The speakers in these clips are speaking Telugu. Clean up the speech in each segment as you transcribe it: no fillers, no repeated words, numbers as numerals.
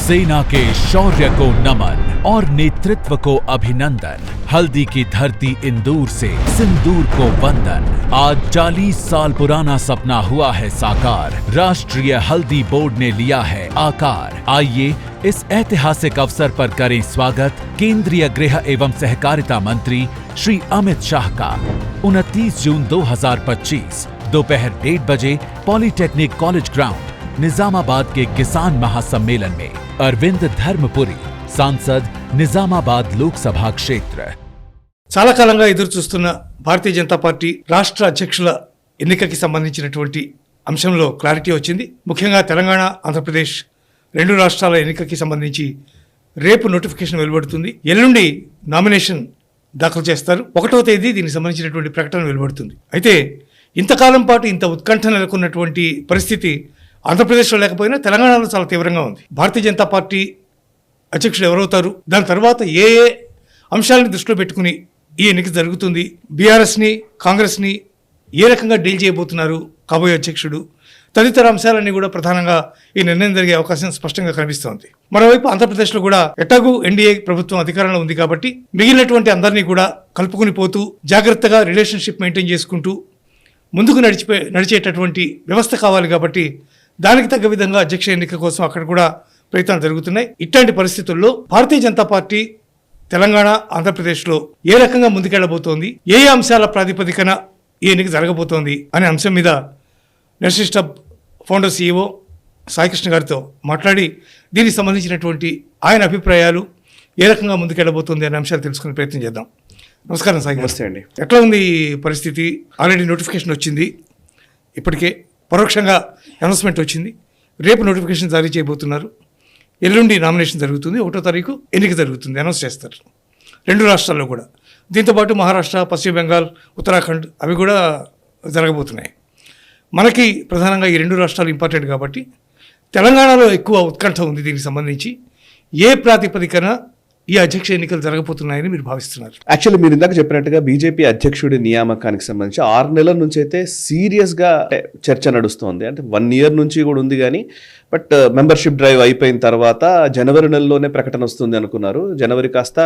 सेना के शौर्य को नमन और नेतृत्व को अभिनंदन। हल्दी की धरती इंदौर से सिंदूर को वंदन। आज 40 साल पुराना सपना हुआ है साकार। राष्ट्रीय हल्दी बोर्ड ने लिया है आकार। आइए इस ऐतिहासिक अवसर पर करें स्वागत केंद्रीय गृह एवं सहकारिता मंत्री श्री अमित शाह का। 29 जून 2025 दोपहर 1:30 बजे पॉलिटेक्निक कॉलेज ग्राउंड निजामाबाद के किसान महासम्मेलन में अरविंद धर्मपुरी, सांसद నిజామాబాద్ లోక్సభ క్షేత్ర। చాలా కాలంగా ఎదురు చూస్తున్న భారతీయ జనతా పార్టీ రాష్ట్ర అధ్యక్షుల ఎన్నికకి సంబంధించినటువంటి అంశంలో క్లారిటీ వచ్చింది। ముఖ్యంగా తెలంగాణ, ఆంధ్రప్రదేశ్ రెండు రాష్ట్రాల ఎన్నికకి సంబంధించి రేపు నోటిఫికేషన్ వెలువడుతుంది। ఎల్లుండి నామినేషన్ దాఖలు చేస్తారు। 1వ తేదీ దీనికి సంబంధించినటువంటి ప్రకటన వెలువడుతుంది। అయితే ఇంతకాలం పాటు ఇంత ఉత్కంఠ నెలకొన్నటువంటి పరిస్థితి ఆంధ్రప్రదేశ్లో లేకపోయినా తెలంగాణలో చాలా తీవ్రంగా ఉంది। భారతీయ జనతా పార్టీ అధ్యక్షుడు ఎవరవుతారు, దాని తర్వాత ఏ ఏ అంశాలను దృష్టిలో పెట్టుకుని ఈ ఎన్నిక జరుగుతుంది, బీఆర్ఎస్ని కాంగ్రెస్ని ఏ రకంగా డీల్ చేయబోతున్నారు కాబోయే అధ్యక్షుడు, తదితర అంశాలన్నీ కూడా ప్రధానంగా ఈ నిర్ణయం జరిగే అవకాశం స్పష్టంగా కనిపిస్తోంది। మరోవైపు ఆంధ్రప్రదేశ్లో కూడా ఎట్టాగు ఎన్డీఏ ప్రభుత్వం అధికారంలో ఉంది కాబట్టి మిగిలినటువంటి అందరినీ కూడా కలుపుకుని పోతూ జాగ్రత్తగా రిలేషన్షిప్ మెయింటైన్ చేసుకుంటూ ముందుకు నడిచేటటువంటి వ్యవస్థ కావాలి కాబట్టి దానికి తగ్గ విధంగా అధ్యక్ష ఎన్నిక కోసం అక్కడ కూడా ప్రయత్నాలు జరుగుతున్నాయి। ఇట్లాంటి పరిస్థితుల్లో భారతీయ జనతా పార్టీ తెలంగాణ, ఆంధ్రప్రదేశ్లో ఏ రకంగా ముందుకెళ్లబోతోంది, ఏ అంశాల ప్రాతిపదికన ఈ ఎన్నిక జరగబోతోంది అనే అంశం మీద national stop founder CEO Saikrishna గారితో మాట్లాడి దీనికి సంబంధించినటువంటి ఆయన అభిప్రాయాలు ఏ రకంగా ముందుకెళ్లబోతోంది అనే అంశాలు తెలుసుకునే ప్రయత్నం చేద్దాం। నమస్కారం సాయి. నమస్తే అండి. ఎట్లా ఉంది ఈ పరిస్థితి? ఆల్రెడీ నోటిఫికేషన్ వచ్చింది, ఇప్పటికే పరోక్షంగా అనౌన్స్మెంట్ వచ్చింది, రేపు నోటిఫికేషన్ జారీ చేయబోతున్నారు, ఎల్లుండి నామినేషన్ జరుగుతుంది, 1వ తారీఖు ఎన్నిక జరుగుతుంది, అనౌన్స్ చేస్తారు రెండు రాష్ట్రాల్లో కూడా। దీంతోపాటు మహారాష్ట్ర, పశ్చిమ బెంగాల్, ఉత్తరాఖండ్ అవి కూడా జరగబోతున్నాయి। మనకి ప్రధానంగా ఈ రెండు రాష్ట్రాలు ఇంపార్టెంట్ కాబట్టి తెలంగాణలో ఎక్కువ ఉత్కంఠ ఉంది దీనికి సంబంధించి। ఏ ప్రాతిపదికన ఈ అధ్యక్ష ఎన్నికలు జరగబోతున్నాయని మీరు భావిస్తున్నారు? యాక్చువల్లీ మీరు ఇందాక చెప్పినట్టుగా బీజేపీ అధ్యక్షుడి నియామకానికి సంబంధించి 6 నెలల నుంచి అయితే సీరియస్గా చర్చ నడుస్తోంది। అంటే 1 ఇయర్ నుంచి కూడా ఉంది కానీ బట్ మెంబర్షిప్ డ్రైవ్ అయిపోయిన తర్వాత జనవరి నెలలోనే ప్రకటన వస్తుంది అనుకున్నారు। జనవరి కాస్త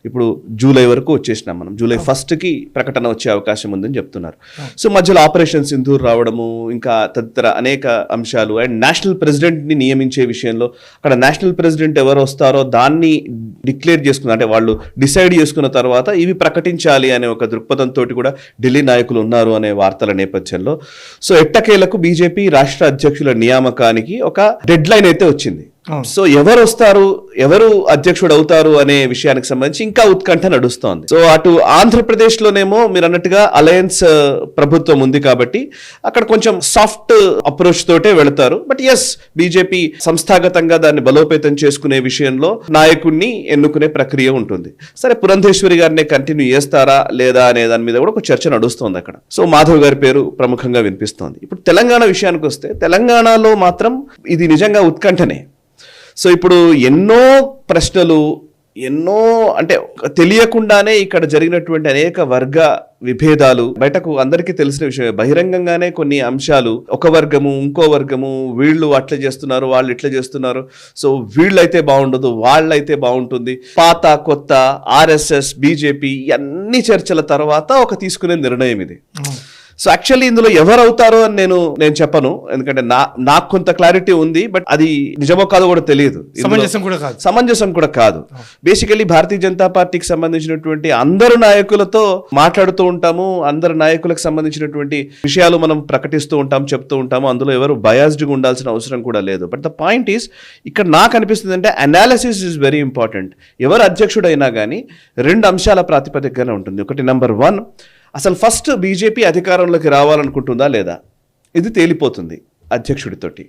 ఇప్పుడు జూలై వరకు వచ్చేసినాం మనం। జూలై 1కి ప్రకటన వచ్చే అవకాశం ఉందని చెప్తున్నారు। సో మధ్యలో ఆపరేషన్ సింధూర్ రావడము, ఇంకా తదితర అనేక అంశాలు, అండ్ నేషనల్ ప్రెసిడెంట్ని నియమించే విషయంలో అక్కడ నేషనల్ ప్రెసిడెంట్ ఎవరు వస్తారో దాన్ని డిక్లేర్ చేసుకున్న, అంటే వాళ్ళు డిసైడ్ చేసుకున్న తర్వాత ఇవి ప్రకటించాలి అనే ఒక దృక్పథంతో కూడా ఢిల్లీ నాయకులు ఉన్నారు అనే వార్తల నేపథ్యంలో సో ఎట్టకేలకు బీజేపీ రాష్ట్ర అధ్యక్షుల నియామకానికి ఒక డెడ్ లైన్ అయితే వచ్చింది। సో ఎవరు వస్తారు, ఎవరు అధ్యక్షుడు అవుతారు అనే విషయానికి సంబంధించి ఇంకా ఉత్కంఠ నడుస్తోంది। సో అటు ఆంధ్రప్రదేశ్ లోనేమో మీరు అన్నట్టుగా అలయన్స్ ప్రభుత్వం ఉంది కాబట్టి అక్కడ కొంచెం సాఫ్ట్ అప్రోచ్ తోటే వెళతారు। బట్ ఎస్, బీజేపీ సంస్థాగతంగా దాన్ని బలోపేతం చేసుకునే విషయంలో నాయకుడిని ఎన్నుకునే ప్రక్రియ ఉంటుంది। సరే, పురంధేశ్వరి గారినే కంటిన్యూ చేస్తారా లేదా అనే దాని మీద కూడా ఒక చర్చ నడుస్తోంది అక్కడ। సో మాధవ్ గారి పేరు ప్రముఖంగా వినిపిస్తోంది। ఇప్పుడు తెలంగాణ విషయానికి వస్తే తెలంగాణలో మాత్రం ఇది నిజంగా ఉత్కంఠనే। సో ఇప్పుడు ఎన్నో ప్రశ్నలు, ఎన్నో అంటే తెలియకుండానే ఇక్కడ జరిగినటువంటి అనేక వర్గ విభేదాలు బయటకు అందరికీ తెలిసిన విషయమే। బహిరంగంగానే కొన్ని అంశాలు, ఒక వర్గము ఇంకో వర్గము, వీళ్ళు అట్లా చేస్తున్నారు, వాళ్ళు ఇట్లా చేస్తున్నారు, సో వీళ్ళైతే బాగుండదు, వాళ్ళైతే బాగుంటుంది, పాత కొత్త, RSS, బీజేపీ, అన్ని చర్చల తర్వాత ఒక తీసుకునే నిర్ణయం ఇది। సో యాక్చువల్లీ ఇందులో ఎవరు అవుతారో అని నేను చెప్పను, ఎందుకంటే నాకు కొంత క్లారిటీ ఉంది, బట్ అది నిజమో కాదో కూడా తెలియదు, సమంజసం కూడా కాదు। బేసికలీ భారతీయ జనతా పార్టీకి సంబంధించినటువంటి అందరు నాయకులతో మాట్లాడుతూ ఉంటాము, అందరు నాయకులకు సంబంధించినటువంటి విషయాలు మనం ప్రకటిస్తూ ఉంటాం, చెప్తూ ఉంటాము, అందులో ఎవరు బయాస్డ్గా ఉండాల్సిన అవసరం కూడా లేదు। బట్ ద పాయింట్ ఈస్, ఇక్కడ నాకు అనిపిస్తుంది అంటే అనాలిసిస్ ఈజ్ వెరీ ఇంపార్టెంట్। ఎవరు అధ్యక్షుడైనా కానీ 2 అంశాల ప్రాతిపదికగానే ఉంటుంది। ఒకటి, నెంబర్ 1, అసలు ఫస్ట్ బీజేపీ అధికారంలోకి రావాలనుకుంటుందా లేదా, ఇది తేలిపోతుంది అధ్యక్షుడితోటి।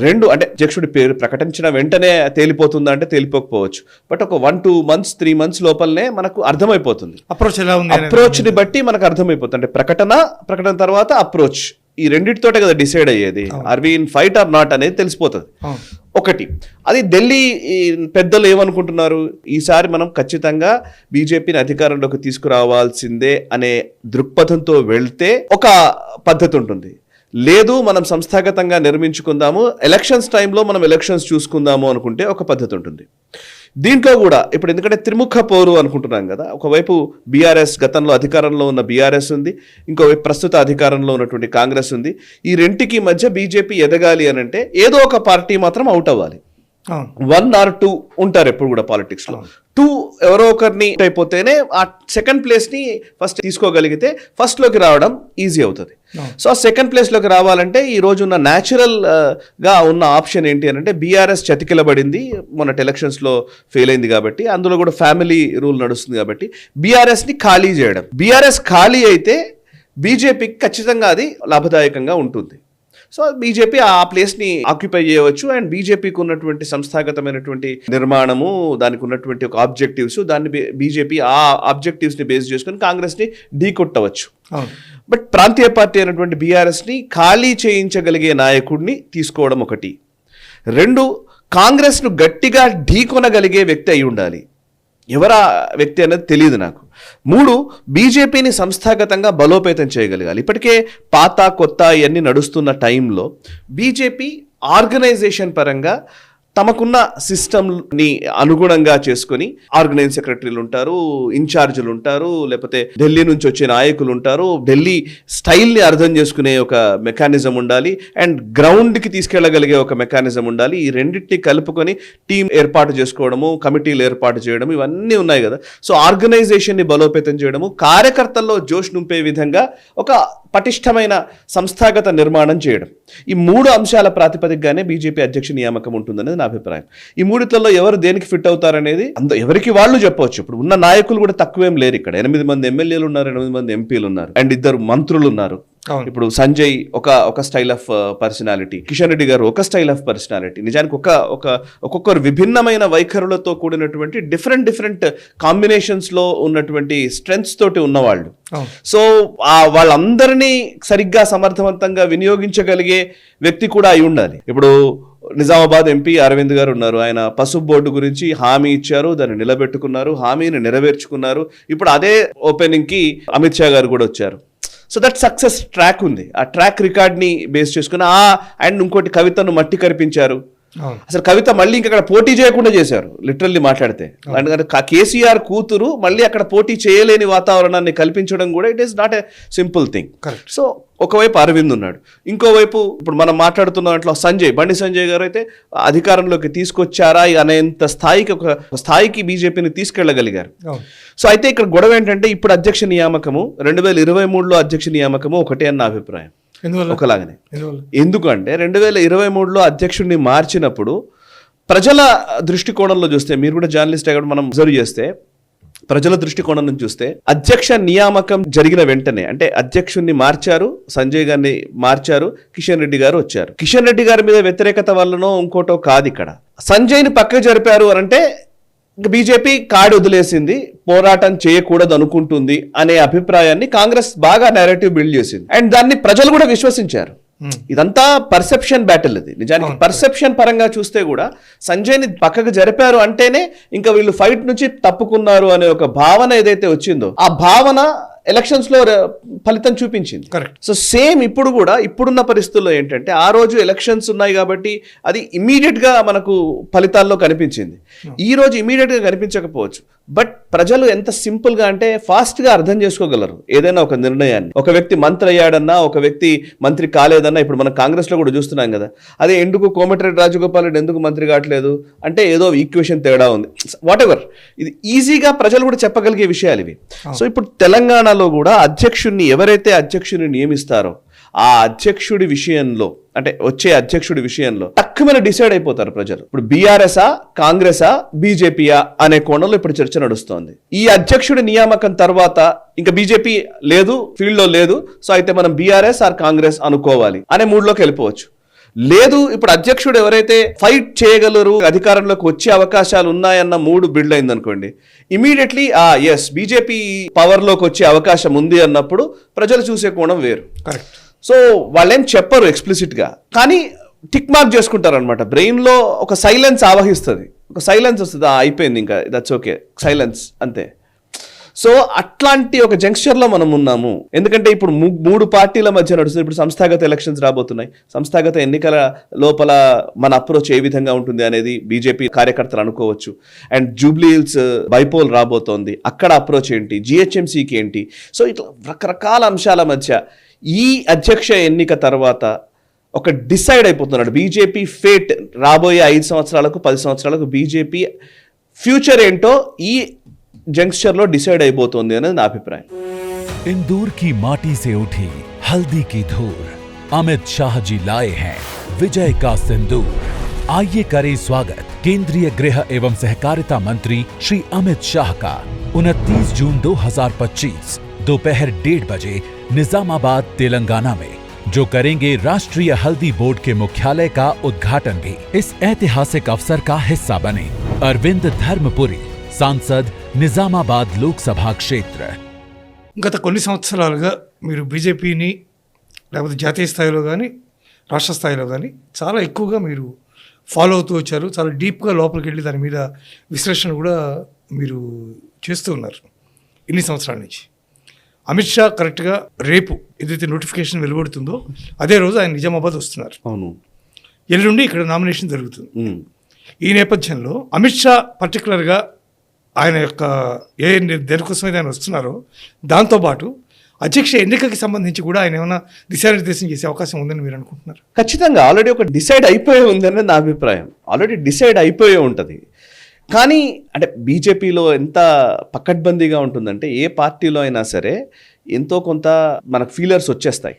2, అంటే అధ్యక్షుడి పేరు ప్రకటించిన వెంటనే తేలిపోతుందా అంటే తేలిపోకపోవచ్చు, బట్ ఒక 1-2 మంత్స్ 3 మంత్స్ లోపలనే మనకు అర్థమైపోతుంది, అప్రోచ్ని బట్టి మనకు అర్థమైపోతుంది। అంటే ప్రకటన తర్వాత అప్రోచ్, ఈ రెండింటితోటే కదా డిసైడ్ అయ్యేది, are we in fight or not అనేది తెలిసిపోతుంది। ఒకటి, అది ఢిల్లీ పెద్దలు ఏమనుకుంటున్నారు, ఈసారి మనం ఖచ్చితంగా బీజేపీని అధికారంలోకి తీసుకురావాల్సిందే అనే దృక్పథంతో వెళ్తే ఒక పద్ధతి ఉంటుంది, లేదు మనం సంస్థాగతంగా నిర్మించుకుందాము, ఎలక్షన్స్ టైంలో మనం ఎలక్షన్స్ చూసుకుందాము అనుకుంటే ఒక పద్ధతి ఉంటుంది. దీంట్లో కూడా ఇప్పుడు ఎందుకంటే త్రిముఖ పోరు అనుకుంటున్నాం కదా, ఒకవైపు బీఆర్ఎస్, గతంలో అధికారంలో ఉన్న బీఆర్ఎస్ ఉంది, ఇంకోవైపు ప్రస్తుత అధికారంలో ఉన్నటువంటి కాంగ్రెస్ ఉంది. ఈ రెంటికి మధ్య బీజేపీ ఎదగాలి అని అంటే ఏదో ఒక పార్టీ మాత్రం అవుట్ అవ్వాలి. 1 or 2 ఉంటారు ఎప్పుడు కూడా పాలిటిక్స్ లో. 2 ఎవరో ఒకరిని అయిపోతేనే ఆ సెకండ్ ప్లేస్ ని ఫస్ట్ తీసుకోగలిగితే ఫస్ట్ లోకి రావడం ఈజీ అవుతుంది. సో ఆ సెకండ్ ప్లేస్ లోకి రావాలంటే ఈ రోజు ఉన్న న్యాచురల్ గా ఉన్న ఆప్షన్ ఏంటి అని అంటే బీఆర్ఎస్ చతికిలబడింది, మొన్నటి ఎలక్షన్స్ లో ఫెయిల్ అయింది కాబట్టి, అందులో కూడా ఫ్యామిలీ రూల్ నడుస్తుంది కాబట్టి బీఆర్ఎస్ ని ఖాళీ చేయడం. బీఆర్ఎస్ ఖాళీ అయితే బీజేపీకి ఖచ్చితంగా అది లాభదాయకంగా ఉంటుంది. సో బీజేపీ ఆ ప్లేస్ని ఆక్యుపై చేయవచ్చు. అండ్ బీజేపీకి ఉన్నటువంటి సంస్థాగతమైనటువంటి నిర్మాణము, దానికి ఉన్నటువంటి ఒక ఆబ్జెక్టివ్స్, దాన్ని బీజేపీ ఆ ఆబ్జెక్టివ్స్ని బేస్ చేసుకుని కాంగ్రెస్ని ఢీకొట్టవచ్చు. బట్ ప్రాంతీయ పార్టీ అయినటువంటి బీఆర్ఎస్ని ఖాళీ చేయించగలిగే నాయకుడిని తీసుకోవడం ఒకటి. 2, కాంగ్రెస్ను గట్టిగా ఢీకొనగలిగే వ్యక్తి అయి ఉండాలి. ఎవరా వ్యక్తి అనేది తెలియదు నాకు. 3, బీజేపీని సంస్థాగతంగా బలోపేతం చేయగలగాలి. ఇప్పటికే పాత కొత్త ఇవన్నీ నడుస్తున్న టైంలో బీజేపీ ఆర్గనైజేషన్ పరంగా తమకున్న సిస్టమ్ని అనుగుణంగా చేసుకొని ఆర్గనైజింగ్ సెక్రటరీలు ఉంటారు, ఇన్ఛార్జీలు ఉంటారు, లేకపోతే ఢిల్లీ నుంచి వచ్చే నాయకులు ఉంటారు. ఢిల్లీ స్టైల్ని అర్థం చేసుకునే ఒక మెకానిజం ఉండాలి, అండ్ గ్రౌండ్కి తీసుకెళ్ళగలిగే ఒక మెకానిజం ఉండాలి. ఈ రెండింటిని కలుపుకొని టీం ఏర్పాటు చేసుకోవడము, కమిటీలు ఏర్పాటు చేయడము, ఇవన్నీ ఉన్నాయి కదా. సో ఆర్గనైజేషన్ని బలోపేతం చేయడము, కార్యకర్తల్లో జోష్ నింపే విధంగా ఒక పటిష్టమైన సంస్థాగత నిర్మాణం చేయడం, ఈ 3 అంశాల ప్రాతిపదికగానే బీజేపీ అధ్యక్ష నియామకం ఉంటుందనేది నా అభిప్రాయం. ఈ 3లలో ఎవరు దేనికి ఫిట్ అవుతారనేది ఎవరికి వాళ్ళు చెప్పవచ్చు. ఇప్పుడు ఉన్న నాయకులు కూడా తక్కువేం లేరు. ఇక్కడ 8 మంది ఎమ్మెల్యేలు ఉన్నారు, 8 మంది ఎంపీలు ఉన్నారు, అండ్ 2 మంత్రులు ఉన్నారు. ఇప్పుడు సంజయ్ ఒక style of personality, Kishan Reddy గారు ఒక స్టైల్ ఆఫ్ పర్సనాలిటీ. నిజానికి ఒక్కొక్కరు విభిన్నమైన వైఖరులతో కూడినటువంటి డిఫరెంట్ కాంబినేషన్స్ లో ఉన్నటువంటి స్ట్రెంగ్స్ తోటి ఉన్నవాళ్ళు. సో వాళ్ళందరినీ సరిగ్గా సమర్థవంతంగా వినియోగించగలిగే వ్యక్తి కూడా అయి ఉండాలి. ఇప్పుడు నిజామాబాద్ ఎంపీ అరవింద్ గారు ఉన్నారు. ఆయన పసుపు బోర్డు గురించి హామీ ఇచ్చారు, దాన్ని నిలబెట్టుకున్నారు, హామీని నెరవేర్చుకున్నారు. ఇప్పుడు అదే ఓపెనింగ్ కి అమిత్ షా గారు కూడా వచ్చారు. సో దట్ సక్సెస్ ట్రాక్ ఉంది. ఆ ట్రాక్ రికార్డ్ని బేస్ చేసుకుని అండ్ ఇంకోటి కవితను మట్టి కరిపించారు. అసలు కవిత మళ్ళీ ఇంకక్కడ పోటీ చేయకుండా చేశారు లిటరల్లీ మాట్లాడితే. ఎందుకంటే కేసీఆర్ కూతురు మళ్ళీ అక్కడ పోటీ చేయలేని వాతావరణాన్ని కల్పించడం కూడా it is not a simple thing. So ఒకవైపు అరవింద్ ఉన్నాడు, ఇంకోవైపు ఇప్పుడు మనం మాట్లాడుతున్న దాంట్లో బండి సంజయ్ గారు అయితే అధికారంలోకి తీసుకొచ్చారా అనేంత స్థాయికి బీజేపీని తీసుకెళ్లగలిగారు. సో అయితే ఇక్కడ గొడవ ఏంటంటే ఇప్పుడు అధ్యక్ష నియామకము 2023లో అధ్యక్ష నియామకము ఒకటే అన్న అభిప్రాయం ఒకలాగనే. ఎందుకంటే 2023లో అధ్యక్షుడిని మార్చినప్పుడు ప్రజల దృష్టికోణంలో చూస్తే, మీరు కూడా జర్నలిస్ట్ అయ్యాడు, మనం అబ్జర్వ్ చేస్తే ప్రజల దృష్టికోణం నుంచి చూస్తే అధ్యక్ష నియామకం జరిగిన వెంటనే అంటే అధ్యక్షుడిని మార్చారు, సంజయ్ గారిని మార్చారు, కిషన్ రెడ్డి గారు వచ్చారు. కిషన్ రెడ్డి గారి మీద వ్యతిరేకత వల్లనో ఇంకోటో కాదు, ఇక్కడ సంజయ్ని పక్కకు జరిపారు అనంటే బీజేపీ కాడి వదిలేసింది, పోరాటం చేయకూడదు అనుకుంటుంది అనే అభిప్రాయాన్ని కాంగ్రెస్ బాగా నేరేటివ్ బిల్డ్ చేసింది. అండ్ దాన్ని ప్రజలు కూడా విశ్వసించారు. ఇదంతా పర్సెప్షన్ బ్యాటిల్. ఇది నిజానికి పర్సెప్షన్ పరంగా చూస్తే కూడా సంజయ్ని పక్కకు జరిపారు అంటేనే ఇంకా వీళ్ళు ఫైట్ నుంచి తప్పుకున్నారు అనే ఒక భావన ఏదైతే వచ్చిందో ఆ భావన ఎలక్షన్స్ లో ఫలితం చూపించింది. సో సేమ్ ఇప్పుడు కూడా ఇప్పుడున్న పరిస్థితుల్లో ఏంటంటే ఆ రోజు ఎలక్షన్స్ ఉన్నాయి కాబట్టి అది ఇమీడియట్ గా మనకు ఫలితాల్లో కనిపించింది. ఈ రోజు ఇమీడియట్ గా కనిపించకపోవచ్చు, బట్ ప్రజలు ఎంత సింపుల్ గా అంటే ఫాస్ట్ గా అర్థం చేసుకోగలరు ఏదైనా ఒక నిర్ణయాన్ని. ఒక వ్యక్తి మంత్రి అయ్యాడన్నా, ఒక వ్యక్తి మంత్రి కాలేదన్నా, ఇప్పుడు మనం కాంగ్రెస్ లో కూడా చూస్తున్నాం కదా, అదే ఎందుకు కోమటిరెడ్డి రాజగోపాల్ రెడ్డి ఎందుకు మంత్రి కావట్లేదు అంటే ఏదో ఈక్వేషన్ తేడా ఉంది, వాట్ ఎవర్, ఇది ఈజీగా ప్రజలు కూడా చెప్పగలిగే విషయాలు ఇవి. సో ఇప్పుడు తెలంగాణలో కూడా అధ్యక్షుడిని ఎవరైతే అధ్యక్షుడిని నియమిస్తారో ఆ అధ్యక్షుడి విషయంలో అంటే వచ్చే అధ్యక్షుడి విషయంలో తక్కువ డిసైడ్ అయిపోతారు ప్రజలు. ఇప్పుడు బీఆర్ఎస్ఆ, కాంగ్రెసా, బీజేపీయా అనే కోణంలో ఇప్పుడు చర్చ నడుస్తోంది. ఈ అధ్యక్షుడి నియామకం తర్వాత ఇంకా బీజేపీ లేదు, ఫీల్డ్ లో లేదు, సో అయితే మనం బీఆర్ఎస్ ఆర్ కాంగ్రెస్ అనుకోవాలి అనే మూడ్లోకి వెళ్ళిపోవచ్చు. లేదు, ఇప్పుడు అధ్యక్షుడు ఎవరైతే ఫైట్ చేయగలరు, అధికారంలోకి వచ్చే అవకాశాలు ఉన్నాయన్న మూడు బిల్డ్ అయింది అనుకోండి, ఇమీడియట్లీ ఎస్ బీజేపీ పవర్ లోకి వచ్చే అవకాశం ఉంది అన్నప్పుడు ప్రజలు చూసే కోణం వేరు. సో వాళ్ళేం చెప్పరు ఎక్స్ప్లిసిట్ గా, కానీ టిక్ మార్క్ చేసుకుంటారు అనమాట. బ్రెయిన్ లో ఒక సైలెన్స్ ఆవహిస్తుంది, ఒక సైలెన్స్ వస్తుంది, అయిపోయింది ఇంకా దట్స్ ఓకే, సైలెన్స్ అంతే. సో అట్లాంటి ఒక జంక్షన్లో మనం ఉన్నాము. ఎందుకంటే ఇప్పుడు 3 పార్టీల మధ్య నడుస్తుంది. ఇప్పుడు సంస్థాగత ఎలక్షన్స్ రాబోతున్నాయి. సంస్థాగత ఎన్నికల లోపల మన అప్రోచ్ ఏ విధంగా ఉంటుంది అనేది బీజేపీ కార్యకర్తలు అనుకోవచ్చు. అండ్ జూబ్లీ హిల్స్ బైపోల్ రాబోతోంది, అక్కడ అప్రోచ్ ఏంటి, జిహెచ్ఎంసీకి ఏంటి. సో ఇట్లా రకరకాల అంశాల మధ్య ఈ అధ్యక్ష ఎన్నిక తర్వాత ఒక డిసైడ్ అయిపోతున్నాడు బీజేపీ ఫేట్. రాబోయే 5 సంవత్సరాలకు 10 సంవత్సరాలకు బీజేపీ ఫ్యూచర్ ఏంటో ఈ జంక్షన్ లో డిసైడ్ అయిపోతుంది అనేది నా అభిప్రాయం. इंदौर की माटी से उठी हल्दी की धूल, अमित शाह जी लाए हैं विजय का सिंदूर. आइए करें स्वागत केंद्रीय गृह एवं सहकारिता मंत्री श्री अमित शाह का 29 जून 2025 दोपहर 1:30 बजे निजामाबाद तेलंगाना में, जो करेंगे राष्ट्रीय हल्दी बोर्ड के मुख्यालय का उद्घाटन भी. इस ऐतिहासिक अवसर का हिस्सा बने अरविंद धर्मपुरी, सांसद నిజామాబాద్ లోక్సభ క్షేత్ర. గత కొన్ని సంవత్సరాలుగా మీరు బీజేపీని లేకపోతే జాతీయ స్థాయిలో కానీ రాష్ట్ర స్థాయిలో కానీ చాలా ఎక్కువగా మీరు ఫాలో అవుతూ వచ్చారు. చాలా డీప్గా లోపలికి వెళ్ళి దాని మీద విశ్లేషణ కూడా మీరు చేస్తూ ఉన్నారు ఇన్ని సంవత్సరాల నుంచి. అమిత్ షా కరెక్ట్గా రేపు ఏదైతే నోటిఫికేషన్ వెలువడుతుందో అదే రోజు ఆయన నిజామాబాద్ వస్తున్నారు. అవును, ఎల్లుండి ఇక్కడ నామినేషన్ జరుగుతుంది. ఈ నేపథ్యంలో అమిత్ షా పర్టికులర్గా ఆయన యొక్క దేనికోసమైతే ఆయన వస్తున్నారో దాంతోపాటు అధ్యక్ష ఎన్నికకి సంబంధించి కూడా ఆయన ఏమైనా దిశానిర్దేశం చేసే అవకాశం ఉందని మీరు అనుకుంటున్నారు? ఖచ్చితంగా ఆల్రెడీ ఒక డిసైడ్ అయిపోయి ఉందని నా అభిప్రాయం. ఆల్రెడీ డిసైడ్ అయిపోయి ఉంటుంది. కానీ అంటే బీజేపీలో ఎంత పకడ్బందీగా ఉంటుందంటే ఏ పార్టీలో అయినా సరే ఎంతో కొంత మనకు ఫీలర్స్ వచ్చేస్తాయి.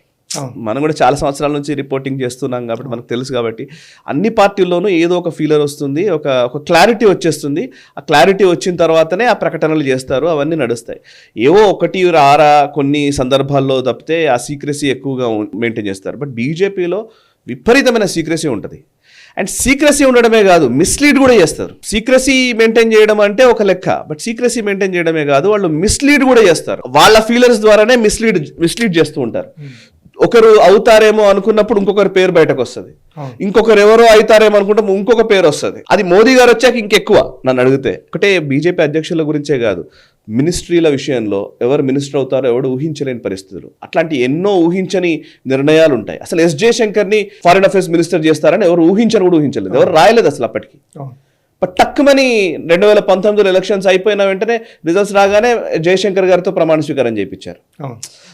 మనం కూడా చాలా సంవత్సరాల నుంచి రిపోర్టింగ్ చేస్తున్నాం కాబట్టి మనకు తెలుసు. కాబట్టి అన్ని పార్టీల్లోనూ ఏదో ఒక ఫీలర్ వస్తుంది, ఒక క్లారిటీ వచ్చేస్తుంది. ఆ క్లారిటీ వచ్చిన తర్వాతనే ఆ ప్రకటనలు చేస్తారు, అవన్నీ నడుస్తాయి. ఏవో 1-6 కొన్ని సందర్భాల్లో తప్పితే ఆ సీక్రెసీ ఎక్కువగా మెయింటైన్ చేస్తారు. బట్ బీజేపీలో విపరీతమైన సీక్రెసీ ఉంటుంది. అండ్ సీక్రెసీ ఉండడమే కాదు, మిస్లీడ్ కూడా చేస్తారు. సీక్రెసీ మెయింటైన్ చేయడం అంటే ఒక లెక్క, బట్ సీక్రెసీ మెయింటైన్ చేయడమే కాదు, వాళ్ళు మిస్లీడ్ కూడా చేస్తారు. వాళ్ళ ఫీలర్స్ ద్వారానే మిస్లీడ్ చేస్తూ ఉంటారు. ఒకరు అవుతారేమో అనుకున్నప్పుడు ఇంకొకరి పేరు బయటకు వస్తుంది, ఇంకొకరు ఎవరో అవుతారేమో అనుకుంటే ఇంకొక పేరు వస్తుంది. అది మోదీ గారు వచ్చాక ఇంకెక్కువ నన్ను అడిగితే. ఒకటే బీజేపీ అధ్యక్షుల గురించే కాదు, మినిస్ట్రీల విషయంలో ఎవరు మినిస్టర్ అవుతారో ఎవరు ఊహించలేని పరిస్థితులు, అట్లాంటి ఎన్నో ఊహించని నిర్ణయాలు ఉంటాయి. అసలు ఎస్ జయశంకర్ని ఫారిన్ అఫేర్స్ మినిస్టర్ చేస్తారని ఎవరు ఊహించలేదు, ఎవరు రాయలేదు అసలు అప్పటికి. బట్ టక్కుమని 2019 ఎలక్షన్స్ అయిపోయిన వెంటనే రిజల్ట్స్ రాగానే జయశంకర్ గారితో ప్రమాణ స్వీకారం చేయించారు.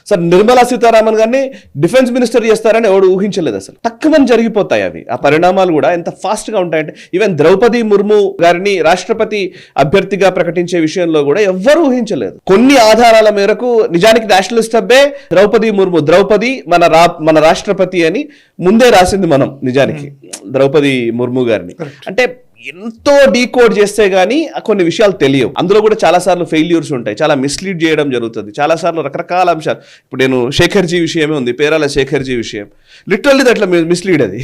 సార్ నిర్మలా సీతారామన్ గారిని డిఫెన్స్ మినిస్టర్ చేస్తారని ఎవడు ఊహించలేదు. అసలు టక్కుమని జరిగిపోతాయి అవి. ఆ పరిణామాలు కూడా ఎంత ఫాస్ట్గా ఉంటాయంటే ఈవెన్ ద్రౌపది ముర్ము గారిని రాష్ట్రపతి అభ్యర్థిగా ప్రకటించే విషయంలో కూడా ఎవ్వరూ ఊహించలేదు. కొన్ని ఆధారాల మేరకు నిజానికి నేషనలిస్ట్ అబ్బే ద్రౌపది మన రాష్ట్రపతి అని ముందే రాసింది మనం నిజానికి ద్రౌపది ముర్ము గారిని. అంటే ఎంతో డీకోడ్ చేస్తే గానీ కొన్ని విషయాలు తెలియవు. అందులో కూడా చాలాసార్లు ఫెయిల్యూర్స్ ఉంటాయి, చాలా మిస్లీడ్ చేయడం జరుగుతుంది, చాలాసార్లు రకరకాల అంశాలు. ఇప్పుడు నేను శేఖర్జీ విషయమే ఉంది, పేరాల శేఖర్జీ విషయం లిటరల్లీ అట్లా మిస్లీడ్ అది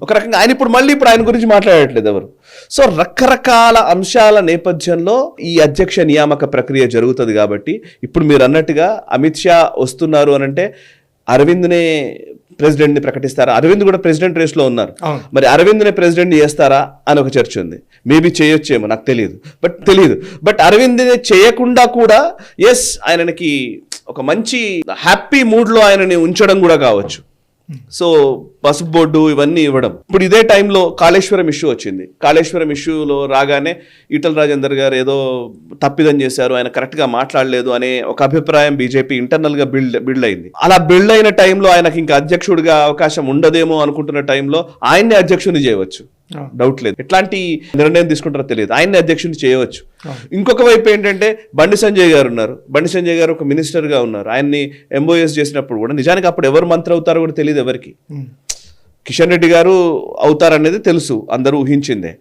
ఒక రకంగా. ఇప్పుడు ఆయన గురించి మాట్లాడట్లేదు ఎవరు. సో రకరకాల అంశాల నేపథ్యంలో ఈ అధ్యక్ష నియామక ప్రక్రియ జరుగుతుంది. కాబట్టి ఇప్పుడు మీరు అన్నట్టుగా అమిత్ షా వస్తున్నారు అనంటే అరవింద్నే ప్రెసిడెంట్ని ప్రకటిస్తారా? అరవింద్ కూడా ప్రెసిడెంట్ రేస్లో ఉన్నారు. మరి అరవింద్నే ప్రెసిడెంట్ చేస్తారా అని ఒక చర్చ ఉంది. మేబీ చేయొచ్చేమో, నాకు తెలియదు. బట్ అరవింద్ని చేయకుండా కూడా ఎస్ ఆయనకి ఒక మంచి హ్యాపీ మూడ్లో ఆయనని ఉంచడం కూడా కావచ్చు. సో పసుపు బోర్డు ఇవన్నీ ఇవ్వడం. ఇప్పుడు ఇదే టైంలో కాళేశ్వరం ఇష్యూ వచ్చింది. కాళేశ్వరం ఇష్యూలో రాగానే ఈటల రాజేందర్ గారు ఏదో తప్పిదం చేశారు, ఆయన కరెక్ట్గా మాట్లాడలేదు అనే ఒక అభిప్రాయం బీజేపీ ఇంటర్నల్గా బిల్డ్ అయింది. అలా బిల్డ్ అయిన టైంలో ఆయనకి ఇంకా అధ్యక్షుడిగా అవకాశం ఉండదేమో అనుకుంటున్న టైంలో ఆయన్నే అధ్యక్షుడిని చేయవచ్చు, డౌట్ లేదు. ఎట్లాంటి నిర్ణయం తీసుకుంటారో తెలియదు, ఆయన్ని అధ్యక్షుడిని చేయవచ్చు. ఇంకొక వైపు ఏంటంటే బండి సంజయ్ గారు ఉన్నారు. బండి సంజయ్ గారు ఒక మినిస్టర్గా ఉన్నారు. ఆయన్ని ఎంఓఎస్ చేసినప్పుడు కూడా నిజానికి అప్పుడు ఎవరు మంత్రి అవుతారో కూడా తెలియదు ఎవరికి. కిషన్ రెడ్డి గారు అవుతారనేది తెలుసు, అందరూ ఊహించిందే.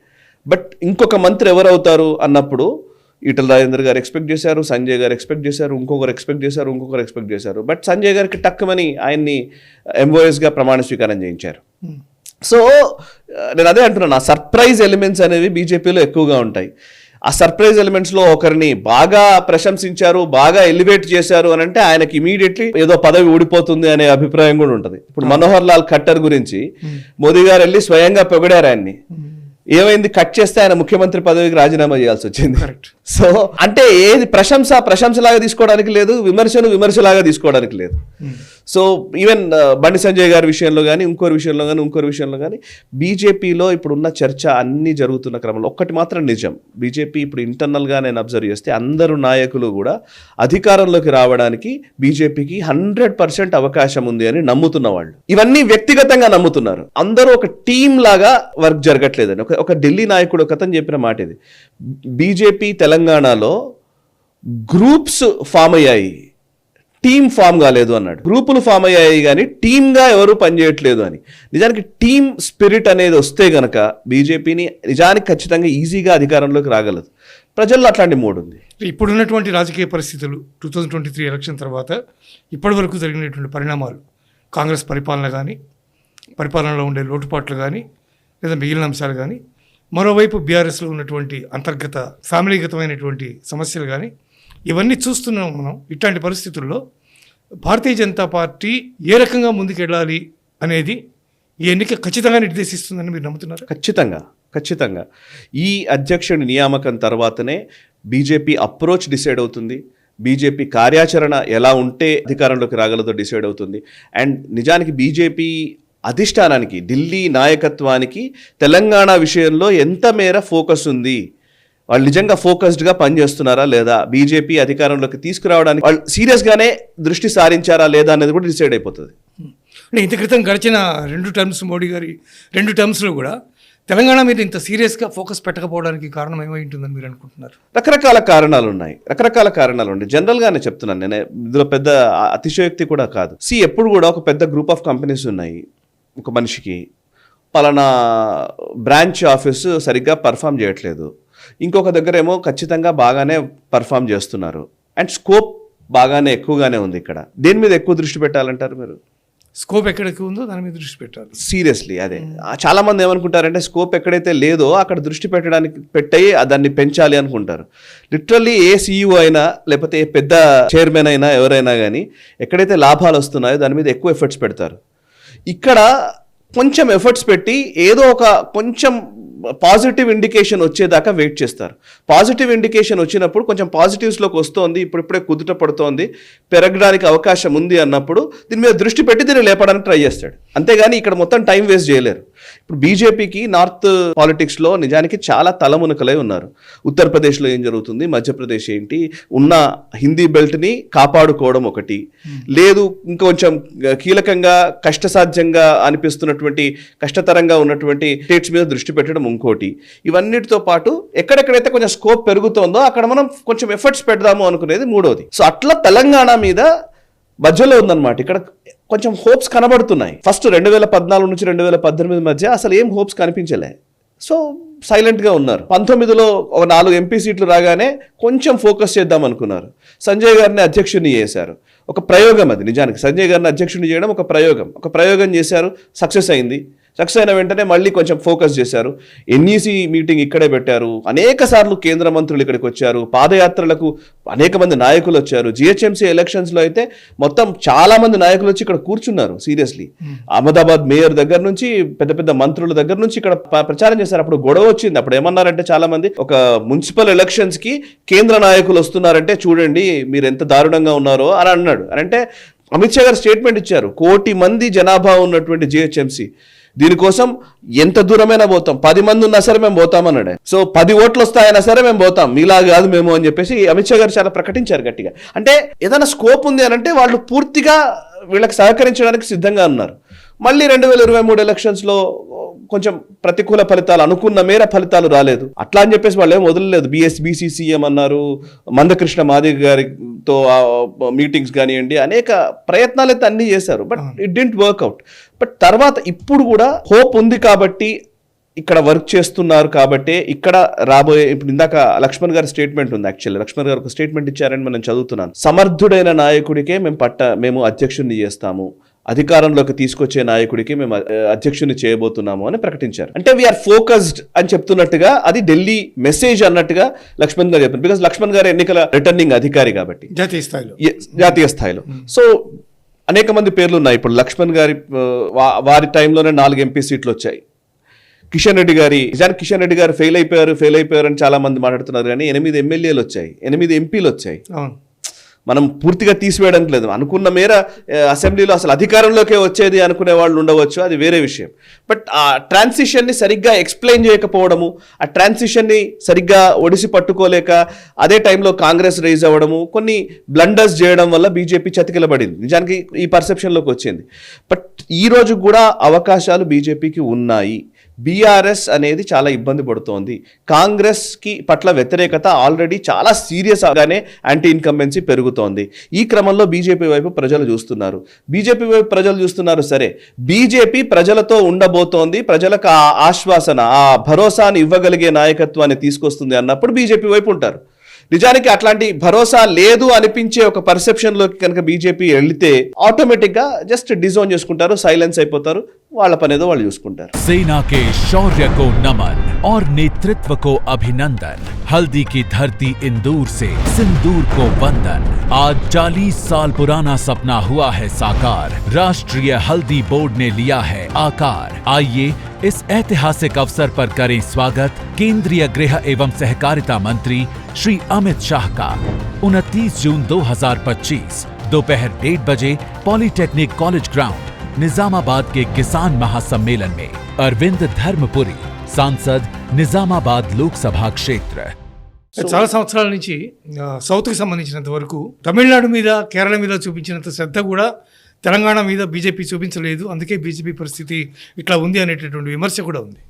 బట్ ఇంకొక మంత్రి ఎవరు అవుతారు అన్నప్పుడు ఈటల రాజేందర్ గారు ఎక్స్పెక్ట్ చేశారు, సంజయ్ గారు ఎక్స్పెక్ట్ చేశారు, ఇంకొకరు ఎక్స్పెక్ట్ చేశారు. బట్ సంజయ్ గారికి టక్కుమని ఆయన్ని ఎంఓఎస్గా ప్రమాణ స్వీకారం చేయించారు. సో నేను అదే అంటున్నాను, ఆ సర్ప్రైజ్ ఎలిమెంట్స్ అనేవి బీజేపీలో ఎక్కువగా ఉంటాయి. ఆ సర్ప్రైజ్ ఎలిమెంట్స్లో ఒకరిని బాగా ప్రశంసించారు, బాగా ఎలివేట్ చేశారు అని అంటే ఆయనకి ఇమీడియట్లీ ఏదో పదవి ఊడిపోతుంది అనే అభిప్రాయం కూడా ఉంటుంది. ఇప్పుడు మనోహర్ లాల్ ఖట్టర్ గురించి మోదీ గారు వెళ్ళి స్వయంగా పొగిడారు ఆయన్ని. ఏమైంది, కట్ చేస్తే ఆయన ముఖ్యమంత్రి పదవికి రాజీనామా చేయాల్సి వచ్చింది. కరెక్ట్. సో అంటే ఏది ప్రశంసలాగా తీసుకోవడానికి లేదు, విమర్శలాగా తీసుకోవడానికి లేదు. సో ఈవెన్ బండి సంజయ్ గారి విషయంలో కానీ ఇంకోరి విషయంలో కానీ బీజేపీలో ఇప్పుడున్న చర్చ అన్నీ జరుగుతున్న క్రమంలో ఒక్కటి మాత్రం నిజం, బీజేపీ ఇప్పుడు ఇంటర్నల్గా నేను అబ్జర్వ్ చేస్తే అందరూ నాయకులు కూడా అధికారంలోకి రావడానికి బీజేపీకి 100% అవకాశం ఉంది అని నమ్ముతున్న వాళ్ళు, ఇవన్నీ వ్యక్తిగతంగా నమ్ముతున్నారు. అందరూ ఒక టీం లాగా వర్క్ జరగట్లేదని ఒక ఢిల్లీ నాయకుడు ఒక అతను చెప్పిన మాట ఇది. బీజేపీ తెలంగాణలో గ్రూప్స్ ఫామ్ అయ్యాయి, టీం ఫామ్ కాలేదు అన్నాడు. గ్రూపులు ఫామ్ అయ్యాయి కానీ టీమ్గా ఎవరు పనిచేయట్లేదు అని. నిజానికి టీమ్ స్పిరిట్ అనేది వస్తే గనక బీజేపీని నిజానికి ఖచ్చితంగా ఈజీగా అధికారంలోకి రాగలదు. ప్రజల్లో అట్లాంటి మూడు ఉంది. ఇప్పుడున్నటువంటి రాజకీయ పరిస్థితులు 2023 ఎలక్షన్ తర్వాత ఇప్పటి వరకు జరిగినటువంటి పరిణామాలు, కాంగ్రెస్ పరిపాలనలో ఉండే లోటుపాట్లు కానీ లేదా మిగిలిన అంశాలు కానీ, మరోవైపు బీఆర్ఎస్లో ఉన్నటువంటి అంతర్గత ఫ్యామిలీగతమైనటువంటి సమస్యలు కానీ, ఇవన్నీ చూస్తున్నాం మనం. ఇట్లాంటి పరిస్థితుల్లో భారతీయ జనతా పార్టీ ఏ రకంగా ముందుకెళ్ళాలి అనేది ఈ ఎన్నిక ఖచ్చితంగా నిర్దేశిస్తుందని మీరు నమ్ముతున్నారు? ఖచ్చితంగా ఈ అధ్యక్షుడి నియామకం తర్వాతనే బీజేపీ అప్రోచ్ డిసైడ్ అవుతుంది, బీజేపీ కార్యాచరణ ఎలా ఉంటే అధికారంలోకి రాగలదో డిసైడ్ అవుతుంది. అండ్ నిజానికి బీజేపీ అధిష్టానానికి, ఢిల్లీ నాయకత్వానికి తెలంగాణ విషయంలో ఎంత మేర ఫోకస్ ఉంది, వాళ్ళు నిజంగా ఫోకస్డ్గా పనిచేస్తున్నారా లేదా, బీజేపీ అధికారంలోకి తీసుకురావడానికి వాళ్ళు సీరియస్గానే దృష్టి సారించారా లేదా అనేది కూడా డిసైడ్ అయిపోతుంది. అంటే ఇంత క్రితం గడిచిన 2 టర్మ్స్ మోడీ గారి 2 టర్మ్స్లో కూడా తెలంగాణ మీద ఇంత సీరియస్గా ఫోకస్ పెట్టకపోవడానికి కారణం ఏమై ఉంటుందని మీరు అనుకుంటున్నారు? రకరకాల కారణాలు ఉన్నాయి. జనరల్గానే చెప్తున్నాను నేను, ఇందులో పెద్ద అతిశయోక్తి కూడా కాదు. ఎప్పుడు కూడా ఒక పెద్ద గ్రూప్ ఆఫ్ కంపెనీస్ ఉన్నాయి, ఒక మనిషికి పలానా బ్రాంచ్ ఆఫీసు సరిగ్గా పర్ఫామ్ చేయట్లేదు, ఇంకొక దగ్గర ఏమో ఖచ్చితంగా బాగానే పర్ఫామ్ చేస్తున్నారు, అండ్ స్కోప్ బాగానే ఎక్కువగానే ఉంది. ఇక్కడ దేని మీద ఎక్కువ దృష్టి పెట్టాలంటారు మీరు? స్కోప్ ఎక్కడ ఎక్కువ ఉందో దాని మీద దృష్టి పెట్టాలి. సీరియస్లీ అదే చాలా మంది ఏమనుకుంటారంటే స్కోప్ ఎక్కడైతే లేదో అక్కడ దృష్టి పెట్టి దాన్ని పెంచాలి అనుకుంటారు. లిటరల్లీ ఏ సీఈఓ అయినా లేకపోతే ఏ పెద్ద చైర్మన్ అయినా ఎవరైనా కానీ ఎక్కడైతే లాభాలు వస్తున్నాయో దాని మీద ఎక్కువ ఎఫర్ట్స్ పెడతారు. ఇక్కడ కొంచెం ఎఫర్ట్స్ పెట్టి ఏదో ఒక కొంచెం పాజిటివ్ ఇండికేషన్ వచ్చేదాకా వెయిట్ చేస్తారు. పాజిటివ్ ఇండికేషన్ వచ్చినప్పుడు కొంచెం పాజిటివ్స్లోకి వస్తోంది, ఇప్పుడిప్పుడే కుదుట పడుతోంది, పెరగడానికి అవకాశం ఉంది అన్నప్పుడు దీని మీద దృష్టి పెట్టి దీన్ని లేపడానికి ట్రై చేస్తాడు. అంతేగాని ఇక్కడ మొత్తం టైం వేస్ట్ చేయలేరు. ఇప్పుడు బీజేపీకి నార్త్ పాలిటిక్స్లో నిజానికి చాలా తలమునకలై ఉన్నారు. ఉత్తరప్రదేశ్లో ఏం జరుగుతుంది, మధ్యప్రదేశ్ ఏంటి, ఉన్న హిందీ బెల్ట్ని కాపాడుకోవడం ఒకటి, లేదు ఇంకొంచెం కీలకంగా కష్టసాధ్యంగా అనిపిస్తున్నటువంటి కష్టతరంగా ఉన్నటువంటి స్టేట్స్ మీద దృష్టి పెట్టడం ఇంకోటి. ఇవన్నిటితో పాటు ఎక్కడెక్కడైతే కొంచెం స్కోప్ పెరుగుతోందో అక్కడ మనం కొంచెం ఎఫర్ట్స్ పెడదాము అనుకునేది మూడోది. సో అట్లా తెలంగాణ మీద మధ్యలో ఉందన్నమాట. ఇక్కడ కొంచెం హోప్స్ కనబడుతున్నాయి. ఫస్ట్ 2014 నుంచి 2018 మధ్య అసలు ఏం హోప్స్ కనిపించలే. సో సైలెంట్గా ఉన్నారు. 19లో ఒక 4 ఎంపీ సీట్లు రాగానే కొంచెం ఫోకస్ చేద్దాం అనుకున్నారు. సంజయ్ గారిని అధ్యక్షుడిని చేశారు. ఒక ప్రయోగం అది. నిజానికి సంజయ్ గారిని అధ్యక్షుడిని చేయడం ఒక ప్రయోగం చేశారు, సక్సెస్ అయింది. సక్సెస్ అయిన వెంటనే మళ్ళీ కొంచెం ఫోకస్ చేశారు. ఎన్ఈసీ మీటింగ్ ఇక్కడే పెట్టారు, అనేక సార్లు కేంద్ర మంత్రులు ఇక్కడికి వచ్చారు, పాదయాత్రలకు అనేక మంది నాయకులు వచ్చారు. జిహెచ్ఎంసీ ఎలక్షన్స్లో అయితే మొత్తం చాలా మంది నాయకులు వచ్చి ఇక్కడ కూర్చున్నారు. సీరియస్లీ అహ్మదాబాద్ మేయర్ దగ్గర నుంచి పెద్ద పెద్ద మంత్రుల దగ్గర నుంచి ఇక్కడ ప్రచారం చేశారు. అప్పుడు గొడవ వచ్చింది. అప్పుడు ఏమన్నారంటే చాలా మంది, ఒక మున్సిపల్ ఎలక్షన్స్కి కేంద్ర నాయకులు వస్తున్నారంటే చూడండి మీరు ఎంత దారుణంగా ఉన్నారో అని అన్నాడు. అంటే అమిత్ షా గారు స్టేట్మెంట్ ఇచ్చారు, 1 కోటి మంది జనాభా ఉన్నటువంటి జిహెచ్ఎంసీ, దీనికోసం ఎంత దూరమైనా పోతాం, 10 మంది ఉన్నా సరే మేము పోతామన్నాడు. సో 10 ఓట్లు వస్తాయన్నా సరే మేము పోతాం, మీలా కాదు మేము అని చెప్పేసి అమిత్ షా గారు చాలా ప్రకటించారు గట్టిగా. అంటే ఏదైనా స్కోప్ ఉంది అని అంటే వాళ్ళు పూర్తిగా వీళ్ళకి సహకరించడానికి సిద్ధంగా ఉన్నారు. మళ్ళీ 2023 ఎలక్షన్స్లో కొంచెం ప్రతికూల ఫలితాలు, అనుకున్న మేర ఫలితాలు రాలేదు. అట్లా అని చెప్పేసి వాళ్ళు ఏం వదలలేదు. బీసీసీఎం అన్నారు, మందకృష్ణ మాదిగ గారితో మీటింగ్స్ కానివ్వండి, అనేక ప్రయత్నాలు అయితే అన్నీ చేశారు. But it didn't work out. But తర్వాత ఇప్పుడు కూడా హోప్ ఉంది కాబట్టి ఇక్కడ వర్క్ చేస్తున్నారు కాబట్టి ఇక్కడ రాబోయే, ఇప్పుడు ఇందాక లక్ష్మణ్ గారి స్టేట్మెంట్ ఉంది. యాక్చువల్లీ లక్ష్మణ్ గారు ఒక స్టేట్మెంట్ ఇచ్చారని మనం చదువుతున్నాను. సమర్థుడైన నాయకుడికే మేము అధ్యక్షుడిని చేస్తాము, అధికారంలోకి తీసుకొచ్చే నాయకుడికి మేము అధ్యక్షుని చేయబోతున్నాము అని ప్రకటించారు. అంటే వీఆర్ ఫోకస్డ్ అని చెప్తున్నట్టుగా అది ఢిల్లీ మెసేజ్ అన్నట్టుగా లక్ష్మణ్ గారు చెప్పారు. బికాస్ లక్ష్మణ్ గారు ఎన్నికల రిటర్నింగ్ అధికారి కాబట్టి జాతీయ స్థాయిలో. సో అనేక మంది పేర్లు ఉన్నాయి. ఇప్పుడు లక్ష్మణ్ గారి వారి టైంలోనే 4 ఎంపీ సీట్లు వచ్చాయి. కిషన్ రెడ్డి గారి నిజానికి కిషన్ రెడ్డి గారు ఫెయిల్ అయిపోయారు అని చాలా మంది మాట్లాడుతున్నారు, కానీ 8 ఎమ్మెల్యేలు వచ్చాయి, 8 ఎంపీలు వచ్చాయి. మనం పూర్తిగా తీసివేయడానికి లేదు. అనుకున్న మేర అసెంబ్లీలో అసలు అధికారంలోకే వచ్చేది అనుకునే వాళ్ళు ఉండవచ్చు, అది వేరే విషయం. బట్ ఆ ట్రాన్సిషన్ని సరిగ్గా ఎక్స్ప్లెయిన్ చేయకపోవడము, ఆ ట్రాన్సిషన్ని సరిగ్గా ఒడిసి పట్టుకోలేక అదే టైంలో కాంగ్రెస్ రైజ్ అవ్వడము, కొన్ని బ్లండర్స్ చేయడం వల్ల బీజేపీ చతికిలబడింది. నిజానికి ఈ పర్సెప్షన్లోకి వచ్చింది. బట్ ఈ రోజు కూడా అవకాశాలు బీజేపీకి ఉన్నాయి. బీఆర్ఎస్ అనేది చాలా ఇబ్బంది పడుతోంది. కాంగ్రెస్కి పట్ల వ్యతిరేకత ఆల్రెడీ చాలా సీరియస్గానే యాంటీ ఇన్కంబెన్సీ పెరుగుతోంది. ఈ క్రమంలో బీజేపీ వైపు ప్రజలు చూస్తున్నారు. సరే, బీజేపీ ప్రజలతో ఉండబోతోంది, ప్రజలకు ఆ ఆశ్వాసన, ఆ భరోసాను ఇవ్వగలిగే నాయకత్వాన్ని తీసుకొస్తుంది అన్నప్పుడు బీజేపీ వైపు ఉంటారు. నిజానికి అట్లాంటి భరోసా లేదు అనిపించే ఒక పర్సెప్షన్లోకి కనుక బీజేపీ వెళితే ఆటోమేటిక్గా జస్ట్ డిజోన్ చేసుకుంటారు, సైలెన్స్ అయిపోతారు, వాళ్ళ పనేదో వాళ్ళు చూసుకుంటారు. सेना के शौर्य को नमन और नेतृत्व को अभिनंदन. हल्दी की धरती इंदौर से सिंदूर को वंदन. आज 40 साल पुराना सपना हुआ है साकार. राष्ट्रीय हल्दी बोर्ड ने लिया है आकार. आइए इस ऐतिहासिक अवसर पर करें स्वागत केंद्रीय गृह एवं सहकारिता मंत्री श्री अमित शाह का. 29 जून 2025 दोपहर 1:30 बजे पॉलिटेक्निक कॉलेज ग्राउंड निजामाबाद के किसान महासम्मेलन में अरविंद धर्मपुरी, सांसद निजामाबाद लोकसभा क्षेत्र. చాలా సంవత్సరాల నుంచి సౌత్కి సంబంధించినంత వరకు తమిళనాడు మీద, కేరళ మీద చూపించినంత శ్రద్ధ కూడా తెలంగాణ మీద బీజేపీ చూపించలేదు. అందుకే బీజేపీ పరిస్థితి ఇట్లా ఉంది అనేటటువంటి విమర్శ కూడా ఉంది.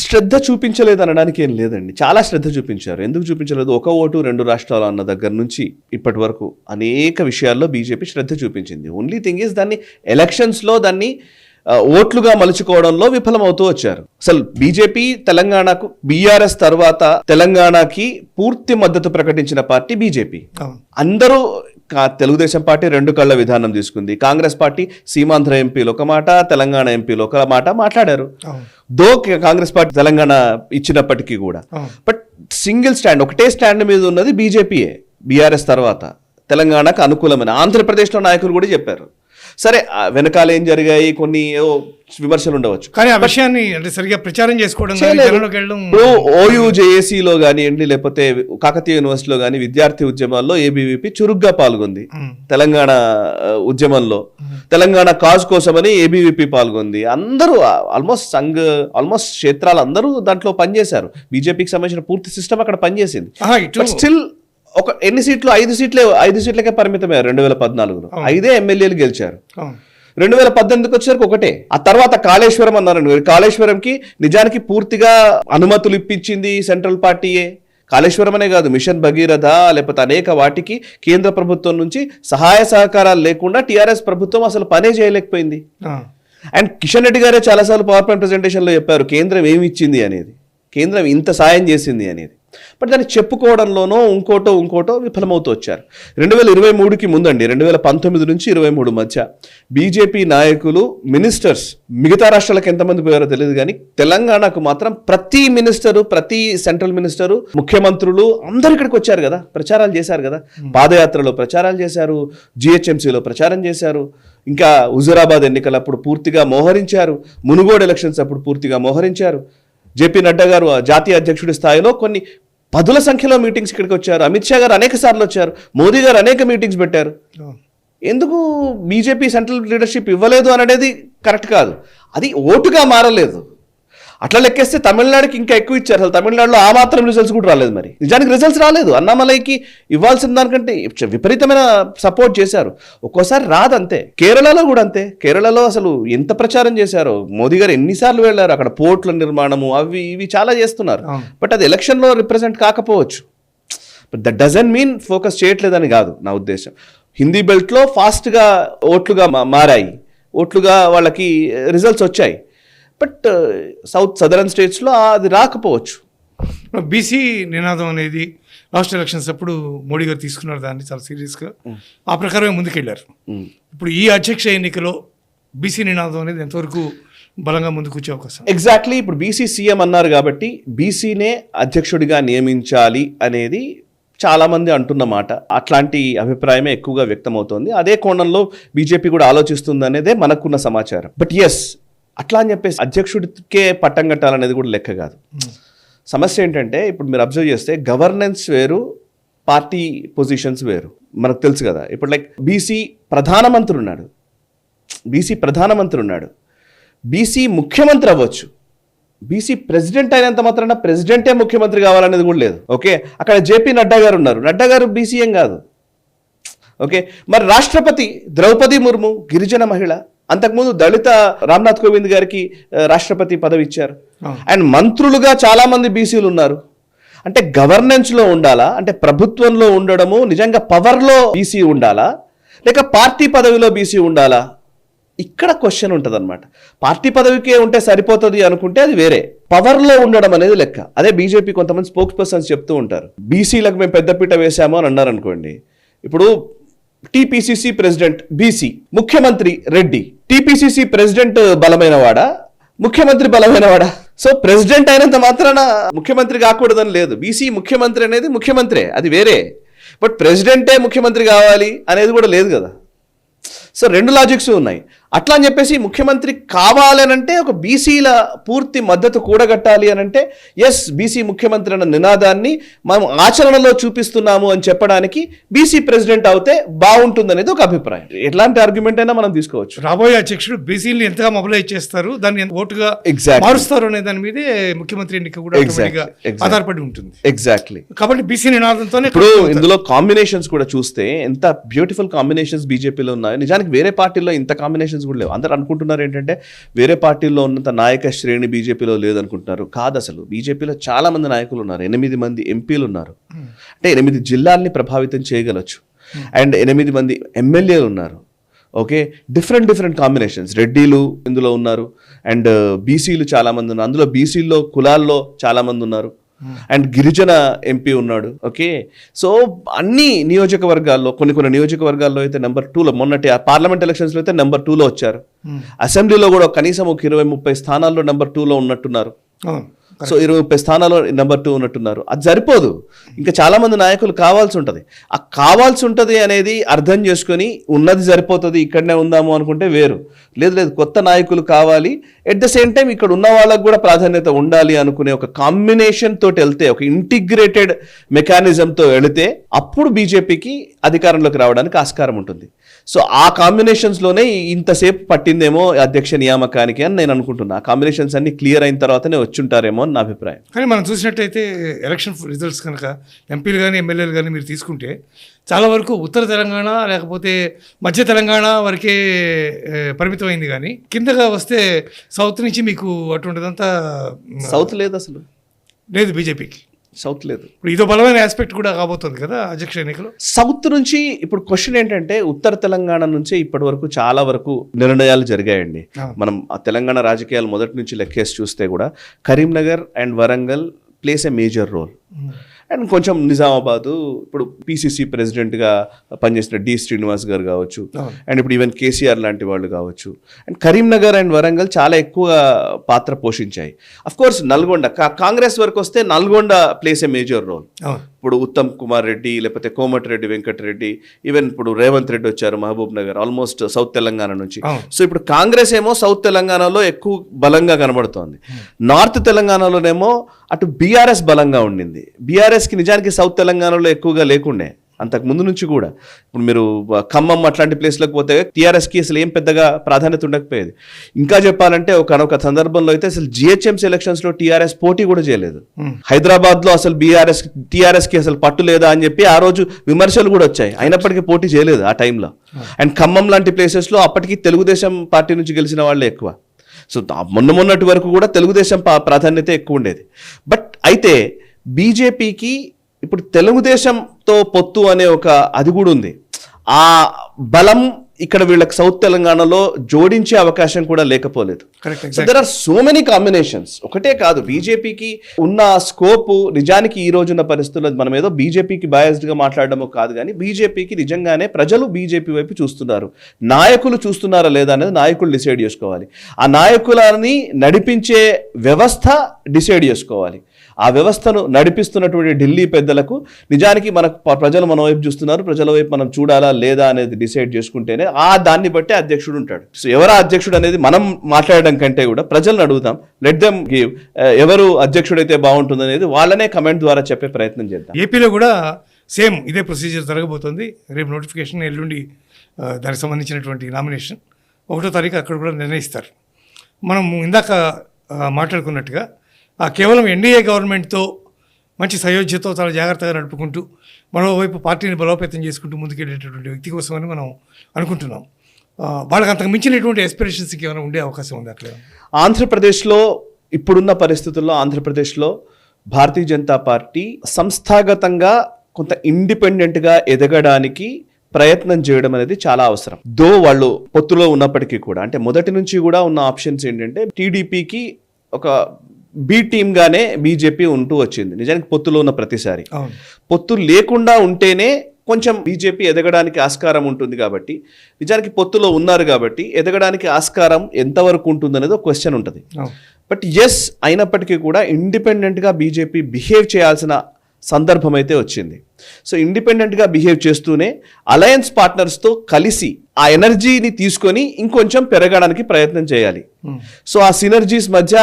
శ్రద్ధ చూపించలేదు అనడానికి ఏం లేదండి, చాలా శ్రద్ధ చూపించారు. ఎందుకు చూపించలేదు? ఒక ఓటు 2 రాష్ట్రాలు అన్న దగ్గర నుంచి ఇప్పటి వరకు అనేక విషయాల్లో బీజేపీ శ్రద్ధ చూపించింది. ఓన్లీ థింగ్ ఈజ్ దాన్ని ఎలక్షన్స్లో దాన్ని ఓట్లుగా మలుచుకోవడంలో విఫలమవుతూ వచ్చారు. అసలు బీజేపీ తెలంగాణకు, బీఆర్ఎస్ తర్వాత తెలంగాణకి పూర్తి మద్దతు ప్రకటించిన పార్టీ బీజేపీ. అందరూ తెలుగుదేశం పార్టీ 2 కళ్ళ విధానం తీసుకుంది. కాంగ్రెస్ పార్టీ సీమాంధ్ర ఎంపీలు ఒక మాట, తెలంగాణ ఎంపీలు ఒక మాట మాట్లాడారు. కాంగ్రెస్ పార్టీ తెలంగాణ ఇచ్చినప్పటికీ కూడా, బట్ సింగిల్ స్టాండ్, ఒకటే స్టాండ్ మీద ఉన్నది బీజేపీయే. బీఆర్ఎస్ తర్వాత తెలంగాణకు అనుకూలమైన ఆంధ్రప్రదేశ్లో నాయకులు కూడా చెప్పారు. సరే, వెనకాల ఏం జరిగాయి, కొన్ని విమర్శలు ఉండవచ్చు, కానీ ఆ విషయాన్ని అంటే సరిగా ప్రచారం చేసుకోవడం, ఓయూజేఏసీలో కానివ్వండి, లేకపోతే కాకతీయ యూనివర్సిటీలో కానీ విద్యార్థి ఉద్యమాల్లో ఏబీవీపీ చురుగ్గా పాల్గొంది. తెలంగాణ ఉద్యమంలో తెలంగాణ కాజ్ కోసమని ఏబీవీపీ పాల్గొంది. అందరూ ఆల్మోస్ట్ క్షేత్రాలు అందరూ దాంట్లో పనిచేశారు. బీజేపీకి సంబంధించిన పూర్తి సిస్టమ్ అక్కడ పనిచేసింది. స్టిల్ ఒక ఎన్ని సీట్లు, 5 సీట్లకే పరిమితమయ్యారు. 2014లో 5 ఎమ్మెల్యేలు గెలిచారు. 2018కి వచ్చేసరికి ఒకటే. ఆ తర్వాత కాళేశ్వరం అన్నారు. కాళేశ్వరంకి నిజానికి పూర్తిగా అనుమతులు ఇప్పించింది సెంట్రల్ పార్టీయే. కాళేశ్వరం అనే కాదు, మిషన్ భగీరథ, లేకపోతే అనేక వాటికి కేంద్ర ప్రభుత్వం నుంచి సహాయ సహకారాలు లేకుండా టీఆర్ఎస్ ప్రభుత్వం అసలు పనే చేయలేకపోయింది. అండ్ కిషన్ రెడ్డి గారే చాలాసార్లు పవర్ పాయింట్ ప్రెజెంటేషన్లో చెప్పారు కేంద్రం ఏమి ఇచ్చింది అనేది, కేంద్రం ఇంత సాయం చేసింది అనేది. బట్ దాన్ని చెప్పుకోవడంలోనో ఇంకోటో విఫలమవుతూ వచ్చారు. 2023కి ముందండి, 2019 నుంచి 23 మధ్య బీజేపీ నాయకులు, మినిస్టర్స్ మిగతా రాష్ట్రాలకు ఎంతమంది పోయారో తెలియదు, కానీ తెలంగాణకు మాత్రం ప్రతి మినిస్టరు, ప్రతి సెంట్రల్ మినిస్టరు, ముఖ్యమంత్రులు అందరు ఇక్కడికి వచ్చారు కదా, ప్రచారాలు చేశారు కదా. పాదయాత్రలో ప్రచారాలు చేశారు, జిహెచ్ఎంసీలో ప్రచారం చేశారు, ఇంకా హుజూరాబాద్ ఎన్నికలప్పుడు పూర్తిగా మోహరించారు, మునుగోడు ఎలక్షన్స్ అప్పుడు పూర్తిగా మోహరించారు. జేపీ నడ్డా గారు జాతీయ అధ్యక్షుడి స్థాయిలో కొన్ని 10ల సంఖ్యలో మీటింగ్స్ ఇక్కడికి వచ్చారు. అమిత్ షా గారు అనేక సార్లు వచ్చారు, మోదీ గారు అనేక మీటింగ్స్ పెట్టారు. ఎందుకు బీజేపీ సెంట్రల్ లీడర్షిప్ ఇవ్వలేదు అనేది కరెక్ట్ కాదు. అది ఓటుగా మారలేదు. అట్లా లెక్కేస్తే తమిళనాడుకి ఇంకా ఎక్కువ ఇచ్చారు. అసలు తమిళనాడులో ఆ మాత్రం రిజల్ట్స్ కూడా రాలేదు. మరి నిజానికి రిజల్ట్స్ రాలేదు. అన్నామలైకి ఇవ్వాల్సిన దానికంటే విపరీతమైన సపోర్ట్ చేశారు. ఒక్కోసారి రాదంతే. కేరళలో కూడా అంతే. కేరళలో అసలు ఎంత ప్రచారం చేశారో, మోదీ గారు ఎన్నిసార్లు వెళ్ళారు, అక్కడ పోర్ట్ల నిర్మాణము అవి ఇవి చాలా చేస్తున్నారు. బట్ అది ఎలక్షన్లో రిప్రజెంట్ కాకపోవచ్చు. But that doesn't mean focus చేయట్లేదని కాదు నా ఉద్దేశం. హిందీ బెల్ట్లో ఫాస్ట్గా ఓట్లుగా మారాయి, ఓట్లుగా వాళ్ళకి రిజల్ట్స్ వచ్చాయి. బట్ సదరన్ స్టేట్స్లో అది రాకపోవచ్చు. బీసీ నినాదం అనేది లాస్ట్ ఎలక్షన్స్ అప్పుడు మోడీ గారు తీసుకున్నారు, దాన్ని చాలా సీరియస్గా. ఆ ప్రకారమే ముందుకెళ్ళారు. ఇప్పుడు ఈ అధ్యక్ష ఎన్నికలో బీసీ నినాదం అనేది ఎంతవరకు బలంగా ముందుకు వచ్చే అవకాశం? ఎగ్జాక్ట్లీ. ఇప్పుడు బీసీ సీఎం అన్నారు కాబట్టి బీసీనే అధ్యక్షుడిగా నియమించాలి అనేది చాలామంది అంటున్న మాట. అట్లాంటి అభిప్రాయమే ఎక్కువగా వ్యక్తమవుతోంది. అదే కోణంలో బీజేపీ కూడా ఆలోచిస్తుంది అనేదే మనకున్న సమాచారం. బట్ ఎస్, అట్లా అని చెప్పేసి అధ్యక్షుడికే పట్టం కట్టాలనేది కూడా లెక్క కాదు. సమస్య ఏంటంటే ఇప్పుడు మీరు అబ్జర్వ్ చేస్తే గవర్నెన్స్ వేరు, పార్టీ పొజిషన్స్ వేరు. మనకు తెలుసు కదా, ఇప్పుడు లైక్ బీసీ ప్రధానమంత్రి ఉన్నాడు, బీసీ ముఖ్యమంత్రి అవ్వచ్చు. బీసీ ప్రెసిడెంట్ అయినంత మాత్రాన ప్రెసిడెంటే ముఖ్యమంత్రి కావాలనేది కూడా లేదు. ఓకే, అక్కడ జేపీ నడ్డా గారు ఉన్నారు, నడ్డా గారు బీసీ ఏం కాదు. ఓకే, మరి రాష్ట్రపతి ద్రౌపది ముర్ము గిరిజన మహిళ, అంతకుముందు దళిత రామ్నాథ్ కోవింద్ గారికి రాష్ట్రపతి పదవి ఇచ్చారు. అండ్ మంత్రులుగా చాలా మంది బీసీలు ఉన్నారు. అంటే గవర్నెన్స్లో ఉండాలా, అంటే ప్రభుత్వంలో ఉండడము నిజంగా పవర్లో బీసీ ఉండాలా, లేక పార్టీ పదవిలో బీసీ ఉండాలా, ఇక్కడ క్వశ్చన్ ఉంటుంది అనమాట. పార్టీ పదవికే ఉంటే సరిపోతుంది అనుకుంటే అది వేరే, పవర్లో ఉండడం అనేది లెక్క. అదే బీజేపీ కొంతమంది స్పోక్స్ పర్సన్స్ చెప్తూ ఉంటారు, బీసీలకు మేము పెద్దపీట వేసాము అని అన్నారు అనుకోండి. ఇప్పుడు టీపీసీసీ ప్రెసిడెంట్ బీసీ, ముఖ్యమంత్రి రెడ్డి. టీపీసీసీ ప్రెసిడెంట్ బలమైన వాడా, ముఖ్యమంత్రి బలమైన వాడా? సో ప్రెసిడెంట్ అయినంత మాత్రాన ముఖ్యమంత్రి కాకూడదని లేదు. బీసీ ముఖ్యమంత్రి అనేది ముఖ్యమంత్రే, అది వేరే. బట్ ప్రెసిడెంటే ముఖ్యమంత్రి కావాలి అనేది కూడా లేదు కదా. సో రెండు లాజిక్స్ ఉన్నాయి. అట్లా అని చెప్పేసి ముఖ్యమంత్రి కావాలనంటే ఒక బీసీల పూర్తి మద్దతు కూడగట్టాలి అనంటే ఎస్ బీసీ ముఖ్యమంత్రి అన్న నినాదాన్ని మనం ఆచరణలో చూపిస్తున్నాము అని చెప్పడానికి బీసీ ప్రెసిడెంట్ అవుతే బాగుంటుందనేది ఒక అభిప్రాయం. ఎట్లాంటి ఆర్గ్యుమెంట్ అయినా మనం తీసుకోవచ్చు. రాబోయే అధ్యక్షుడు బీసీని ఎంతగా మొబిలైజ్ చేస్తారు, దాన్ని ఓటుగా మారుస్తారు అనే దాని మీదే ముఖ్యమంత్రి ఎన్నిక కూడా ఆధారపడి ఉంటుంది. ఎగ్జాక్ట్లీ. కాబట్టి బీసీ నినాదంతోనే ఇప్పుడు ఇందులో కాంబినేషన్స్ కూడా చూస్తే ఎంత బ్యూటిఫుల్ కాంబినేషన్స్ బీజేపీలో ఉన్నాయి. నిజానికి వేరే పార్టీలో ఇంత కాంబినేషన్స్ కూడా లేవు. అందరూ అనుకుంటున్నారు ఏంటంటే వేరే పార్టీల్లో ఉన్నంత నాయక శ్రేణి బీజేపీలో లేదనుకుంటున్నారు. కాదు, అసలు బీజేపీలో చాలా మంది నాయకులు ఉన్నారు. 8 మంది ఎంపీలు ఉన్నారు, అంటే 8 జిల్లాల్ని ప్రభావితం చేయగలచ్చు. అండ్ 8 మంది ఎమ్మెల్యేలు ఉన్నారు. Okay, different combinations. రెడ్డిలు ఇందులో ఉన్నారు, అండ్ బీసీలు చాలా మంది ఉన్నారు. అందులో బీసీల్లో కులాల్లో చాలా మంది ఉన్నారు, అండ్ గిరిజన ఎంపీ ఉన్నాడు. ఓకే, సో అన్ని నియోజకవర్గాల్లో కొన్ని నియోజకవర్గాల్లో అయితే నెంబర్ 2లో, మొన్నటి పార్లమెంట్ ఎలక్షన్స్లో అయితే నెంబర్ 2లో వచ్చారు. అసెంబ్లీలో కూడా కనీసం ఒక 20-30 స్థానాల్లో నెంబర్ 2లో ఉన్నట్టున్నారు. సో 20-30 స్థానాల్లో నెంబర్ 2 ఉన్నట్టున్నారు. అది సరిపోదు, ఇంకా చాలా మంది నాయకులు కావాల్సి ఉంటుంది. ఆ కావాల్సి ఉంటుంది అనేది అర్థం చేసుకొని ఉన్నది సరిపోతుంది ఇక్కడనే ఉందాము అనుకుంటే వేరు. లేదు కొత్త నాయకులు కావాలి, ఎట్ ద సేమ్ టైం ఇక్కడ ఉన్న వాళ్ళకు కూడా ప్రాధాన్యత ఉండాలి అనుకునే ఒక కాంబినేషన్ తోటి వెళ్తే, ఒక ఇంటిగ్రేటెడ్ మెకానిజంతో వెళితే అప్పుడు బీజేపీకి అధికారంలోకి రావడానికి ఆస్కారం ఉంటుంది. సో ఆ కాంబినేషన్స్లోనే ఇంతసేపు పట్టిందేమో అధ్యక్ష నియామకానికి అని నేను అనుకుంటున్నా. ఆ కాంబినేషన్స్ అన్ని క్లియర్ అయిన తర్వాతనే వచ్చుంటారేమో అని నా అభిప్రాయం. కానీ మనం చూసినట్టయితే ఎలక్షన్ రిజల్ట్స్ కనుక ఎంపీలు కానీ ఎమ్మెల్యేలు కానీ మీరు తీసుకుంటే చాలా వరకు ఉత్తర తెలంగాణ లేకపోతే మధ్య తెలంగాణ వరకే పరిమితమైంది. కానీ కిందగా వస్తే సౌత్ నుంచి మీకు అటువంటిదంతా సౌత్ లేదు, అసలు లేదు బీజేపీకి. సౌత్ లేదు. ఇప్పుడు ఇదో బలమైన ఆస్పెక్ట్ కూడా కాబోతుంది కదా అధ్యక్ష ఎన్నికలు. సౌత్ నుంచి ఇప్పుడు క్వశ్చన్ ఏంటంటే ఉత్తర తెలంగాణ నుంచే ఇప్పటి వరకు చాలా వరకు నిర్ణయాలు జరిగాయండి. మనం ఆ తెలంగాణ రాజకీయాలు మొదటి నుంచి లెక్కేసి చూస్తే కూడా Karimnagar and Warangal plays a major role. And కొంచెం నిజామాబాదు ఇప్పుడు పీసీసీ ప్రెసిడెంట్గా పనిచేసిన డి శ్రీనివాస్ గారు కావచ్చు, అండ్ ఇప్పుడు ఈవెన్ కేసీఆర్ లాంటి వాళ్ళు కావచ్చు. అండ్ కరీంనగర్ అండ్ వరంగల్ చాలా ఎక్కువ పాత్ర పోషించాయి. అఫ్ కోర్స్ నల్గొండ, కాంగ్రెస్ వరకు వస్తే Nalgonda place a major role. ఇప్పుడు ఉత్తమ్ కుమార్ రెడ్డి లేకపోతే కోమటిరెడ్డి వెంకటరెడ్డి, ఈవెన్ ఇప్పుడు రేవంత్ రెడ్డి వచ్చారు మహబూబ్ నగర్, ఆల్మోస్ట్ సౌత్ తెలంగాణ నుంచి. సో ఇప్పుడు కాంగ్రెస్ ఏమో సౌత్ తెలంగాణలో ఎక్కువ బలంగా కనబడుతోంది. నార్త్ తెలంగాణలోనేమో అటు బీఆర్ఎస్ బలంగా ఉండింది. బీఆర్ఎస్కి నిజానికి సౌత్ తెలంగాణలో ఎక్కువగా లేకుండే అంతకు ముందు నుంచి కూడా. ఇప్పుడు మీరు ఖమ్మం అట్లాంటి ప్లేస్లకు పోతే టీఆర్ఎస్కి అసలు ఏం పెద్దగా ప్రాధాన్యత ఉండకపోయేది. ఇంకా చెప్పాలంటే ఒక సందర్భంలో అయితే అసలు జిహెచ్ఎంసీ ఎలక్షన్స్లో టీఆర్ఎస్ పోటీ కూడా చేయలేదు. హైదరాబాద్లో అసలు టీఆర్ఎస్కి అసలు పట్టు లేదా అని చెప్పి ఆ రోజు విమర్శలు కూడా వచ్చాయి, అయినప్పటికీ పోటీ చేయలేదు ఆ టైంలో. అండ్ ఖమ్మం లాంటి ప్లేసెస్లో అప్పటికి తెలుగుదేశం పార్టీ నుంచి గెలిచిన వాళ్ళే ఎక్కువ. సో మొన్నటి వరకు కూడా తెలుగుదేశం ప్రాధాన్యత ఎక్కువ ఉండేది. బట్ అయితే బీజేపీకి ఇప్పుడు తెలుగుదేశంతో పొత్తు అనే ఒక అది కూడా ఉంది. ఆ బలం ఇక్కడ వీళ్ళకి సౌత్ తెలంగాణలో జోడించే అవకాశం కూడా లేకపోలేదు. There are so many combinations. ఒకటే కాదు, బీజేపీకి ఉన్న స్కోప్ నిజానికి ఈ రోజున్న పరిస్థితుల్లో మనం ఏదో బీజేపీకి బయాస్డ్గా మాట్లాడడమో కాదు, కానీ బీజేపీకి నిజంగానే ప్రజలు బీజేపీ వైపు చూస్తున్నారు. నాయకులు చూస్తున్నారా లేదా అనేది నాయకులు డిసైడ్ చేసుకోవాలి. ఆ నాయకులని నడిపించే వ్యవస్థ డిసైడ్ చేసుకోవాలి. ఆ వ్యవస్థను నడిపిస్తున్నటువంటి ఢిల్లీ పెద్దలకు నిజానికి ప్రజలు మన వైపు చూస్తున్నారు, ప్రజల వైపు మనం చూడాలా లేదా అనేది డిసైడ్ చేసుకుంటేనే దాన్ని బట్టి అధ్యక్షుడు ఉంటాడు. సో ఎవరా అధ్యక్షుడు అనేది మనం మాట్లాడడం కంటే కూడా ప్రజలను అడుగుదాం, లెట్ దెమ్ గివ్, ఎవరు అధ్యక్షుడైతే బాగుంటుంది అనేది వాళ్ళనే కమెంట్ ద్వారా చెప్పే ప్రయత్నం చేద్దాం. ఏపీలో కూడా సేమ్ ఇదే ప్రొసీజర్ జరగబోతోంది. రేపు నోటిఫికేషన్, ఎల్లుండి దానికి సంబంధించినటువంటి నామినేషన్ 1వ తారీఖు అక్కడ కూడా నిర్ణయిస్తారు. మనం ఇందాక మాట్లాడుకున్నట్టుగా కేవలం ఎన్డీఏ గవర్నమెంట్తో మంచి సయోధ్యతో చాలా జాగ్రత్తగా నడుపుకుంటూ మరోవైపు పార్టీని బలోపేతం చేసుకుంటూ ముందుకెళ్ళేటటువంటి వ్యక్తి కోసమని మనం అనుకుంటున్నాం. వాళ్ళకి అంతకు మించినటువంటి ఎస్పిరేషన్స్కి ఏమైనా ఉండే అవకాశం ఉంది అట్లా? ఆంధ్రప్రదేశ్లో ఇప్పుడున్న పరిస్థితుల్లో ఆంధ్రప్రదేశ్లో భారతీయ జనతా పార్టీ సంస్థాగతంగా కొంత ఇండిపెండెంట్గా ఎదగడానికి ప్రయత్నం చేయడం అనేది చాలా అవసరం. వాళ్ళు పొత్తులో ఉన్నప్పటికీ కూడా, అంటే మొదటి నుంచి కూడా ఉన్న ఆప్షన్స్ ఏంటంటే టీడీపీకి ఒక బి టీమ్ గానే బీజేపీ ఉంటూ వచ్చింది. నిజానికి పొత్తులో ఉన్న ప్రతిసారి పొత్తు లేకుండా ఉంటేనే కొంచెం బీజేపీ ఎదగడానికి ఆస్కారం ఉంటుంది. కాబట్టి నిజానికి పొత్తులో ఉన్నారు కాబట్టి ఎదగడానికి ఆస్కారం ఎంతవరకు ఉంటుంది అనేది ఒక క్వశ్చన్ ఉంటుంది. బట్ ఎస్, అయినప్పటికీ కూడా ఇండిపెండెంట్గా బీజేపీ బిహేవ్ చేయాల్సిన సందర్భం అయితే వచ్చింది. సో ఇండిపెండెంట్గా బిహేవ్ చేస్తూనే అలయన్స్ పార్ట్నర్స్తో కలిసి ఆ ఎనర్జీని తీసుకొని ఇంకొంచెం పెరగడానికి ప్రయత్నం చేయాలి. సో ఆ సినర్జీస్ మధ్య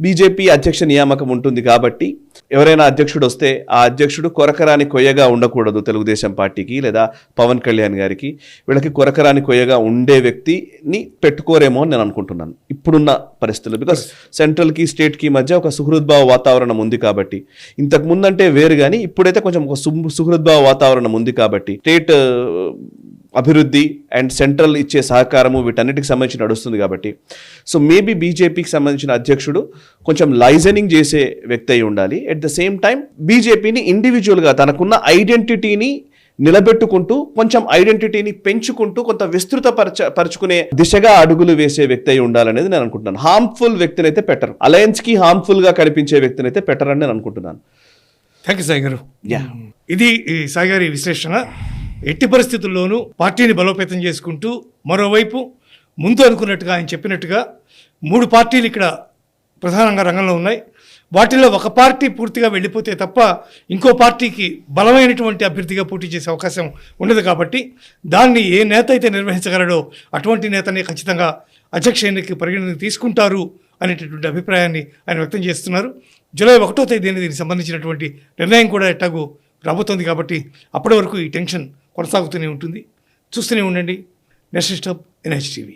బీజేపీ అధ్యక్ష నియామకం ఉంటుంది. కాబట్టి ఎవరైనా అధ్యక్షుడు వస్తే ఆ అధ్యక్షుడు కొరకరాని కొయ్యగా ఉండకూడదు. తెలుగుదేశం పార్టీకి లేదా పవన్ కళ్యాణ్ గారికి వీళ్ళకి కొరకరాని కొయ్యగా ఉండే వ్యక్తిని పెట్టుకోరేమో అని నేను అనుకుంటున్నాను ఇప్పుడున్న పరిస్థితులు. బికాస్ సెంట్రల్కి స్టేట్కి మధ్య ఒక సుహృద్భావ వాతావరణం ఉంది. కాబట్టి ఇంతకు ముందంటే వేరు, కానీ ఇప్పుడైతే కొంచెం ఒక సుహృద్భావ వాతావరణం ఉంది. కాబట్టి స్టేట్ అభివృద్ధి అండ్ సెంట్రల్ ఇచ్చే సహకారము వీటన్నిటికి సంబంధించి నడుస్తుంది. కాబట్టి సో మేబీ బీజేపీకి సంబంధించిన అధ్యక్షుడు కొంచెం లైజనింగ్ చేసే వ్యక్తి అయి ఉండాలి. ఎట్ ద సేమ్ టైం బీజేపీని ఇండివిజువల్గా తనకున్న ఐడెంటిటీని నిలబెట్టుకుంటూ కొంచెం ఐడెంటిటీని పెంచుకుంటూ కొంత పరుచుకునే దిశగా అడుగులు వేసే వ్యక్తి అయి ఉండాలనేది నేను అనుకుంటున్నాను. హార్మ్ఫుల్ వ్యక్తిని అయితే పెట్టరు, అలయన్స్కి హార్మ్ఫుల్గా కనిపించే వ్యక్తిని అయితే పెట్టరని నేను అనుకుంటున్నాను. థ్యాంక్ యూ సాయి గారు. ఇది సాయి గారి విశ్లేషణ. ఎట్టి పరిస్థితుల్లోనూ పార్టీని బలోపేతం చేసుకుంటూ మరోవైపు ముందు అనుకున్నట్టుగా ఆయన చెప్పినట్టుగా 3 పార్టీలు ఇక్కడ ప్రధానంగా రంగంలో ఉన్నాయి. వాటిల్లో ఒక పార్టీ పూర్తిగా వెళ్ళిపోతే తప్ప ఇంకో పార్టీకి బలమైనటువంటి అభ్యర్థిగా పోటీ చేసే అవకాశం ఉండదు. కాబట్టి దాన్ని ఏ నేత అయితే నిర్వహించగలడో అటువంటి నేతని ఖచ్చితంగా అధ్యక్ష ఎన్నికకి పరిగణనకు తీసుకుంటారు అనేటటువంటి అభిప్రాయాన్ని ఆయన వ్యక్తం చేస్తున్నారు. జూలై 1వ తేదీన దీనికి సంబంధించినటువంటి నిర్ణయం కూడా ఎట్టాగూ రాబోతోంది. కాబట్టి అప్పటి వరకు ఈ టెన్షన్ కొనసాగుతూనే ఉంటుంది. చూస్తూనే ఉండండి నేషనల్ స్టాప్ NHTV.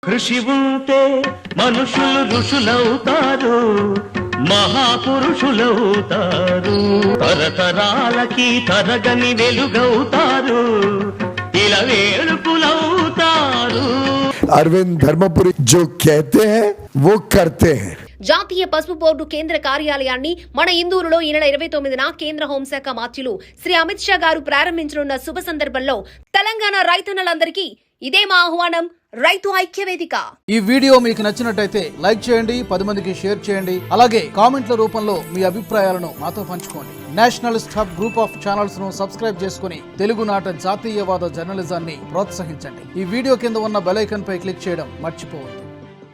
కృషి ఉంటే మనుషులు ఋషులవుతారు, మహాపురుషులవుతారు, తరతరాలకి తరగని వెలుగవుతారు, ఇలా వేడుకులవుతారు. अरविंद धर्मपुरी जो कहते हैं वो करते हैं. జాతీయ పసుపు బోర్డు కేంద్ర కార్యాలయాన్ని మన ఇందూరులో ఈ నెల 29న కేంద్ర హోంశాఖ మంత్రులు శ్రీ అమిత్ షా గారు ప్రారంభించనున్న శుభ సందర్భంలో తెలంగాణ రైతన్నలందరికీ ఇదే మా ఆహ్వానం, రైతు ఐక్య వేదిక. ఈ వీడియో మీకు నచ్చినట్టయితే లైక్ చేయండి, 10 మందికి షేర్ చేయండి. అలాగే కామెంట్ల రూపంలో మీ అభిప్రాయాలను మాతో పంచుకోండి. Nationalist hub group of channels ను సబ్స్క్రైబ్ చేసుకుని తెలుగునాట జాతీయవాద జర్నలిజాన్ని ప్రోత్సహించండి. ఈ వీడియో కింద ఉన్న బెల్ ఐకాన్ పై క్లిక్ చేయడం మర్చిపోవద్దు.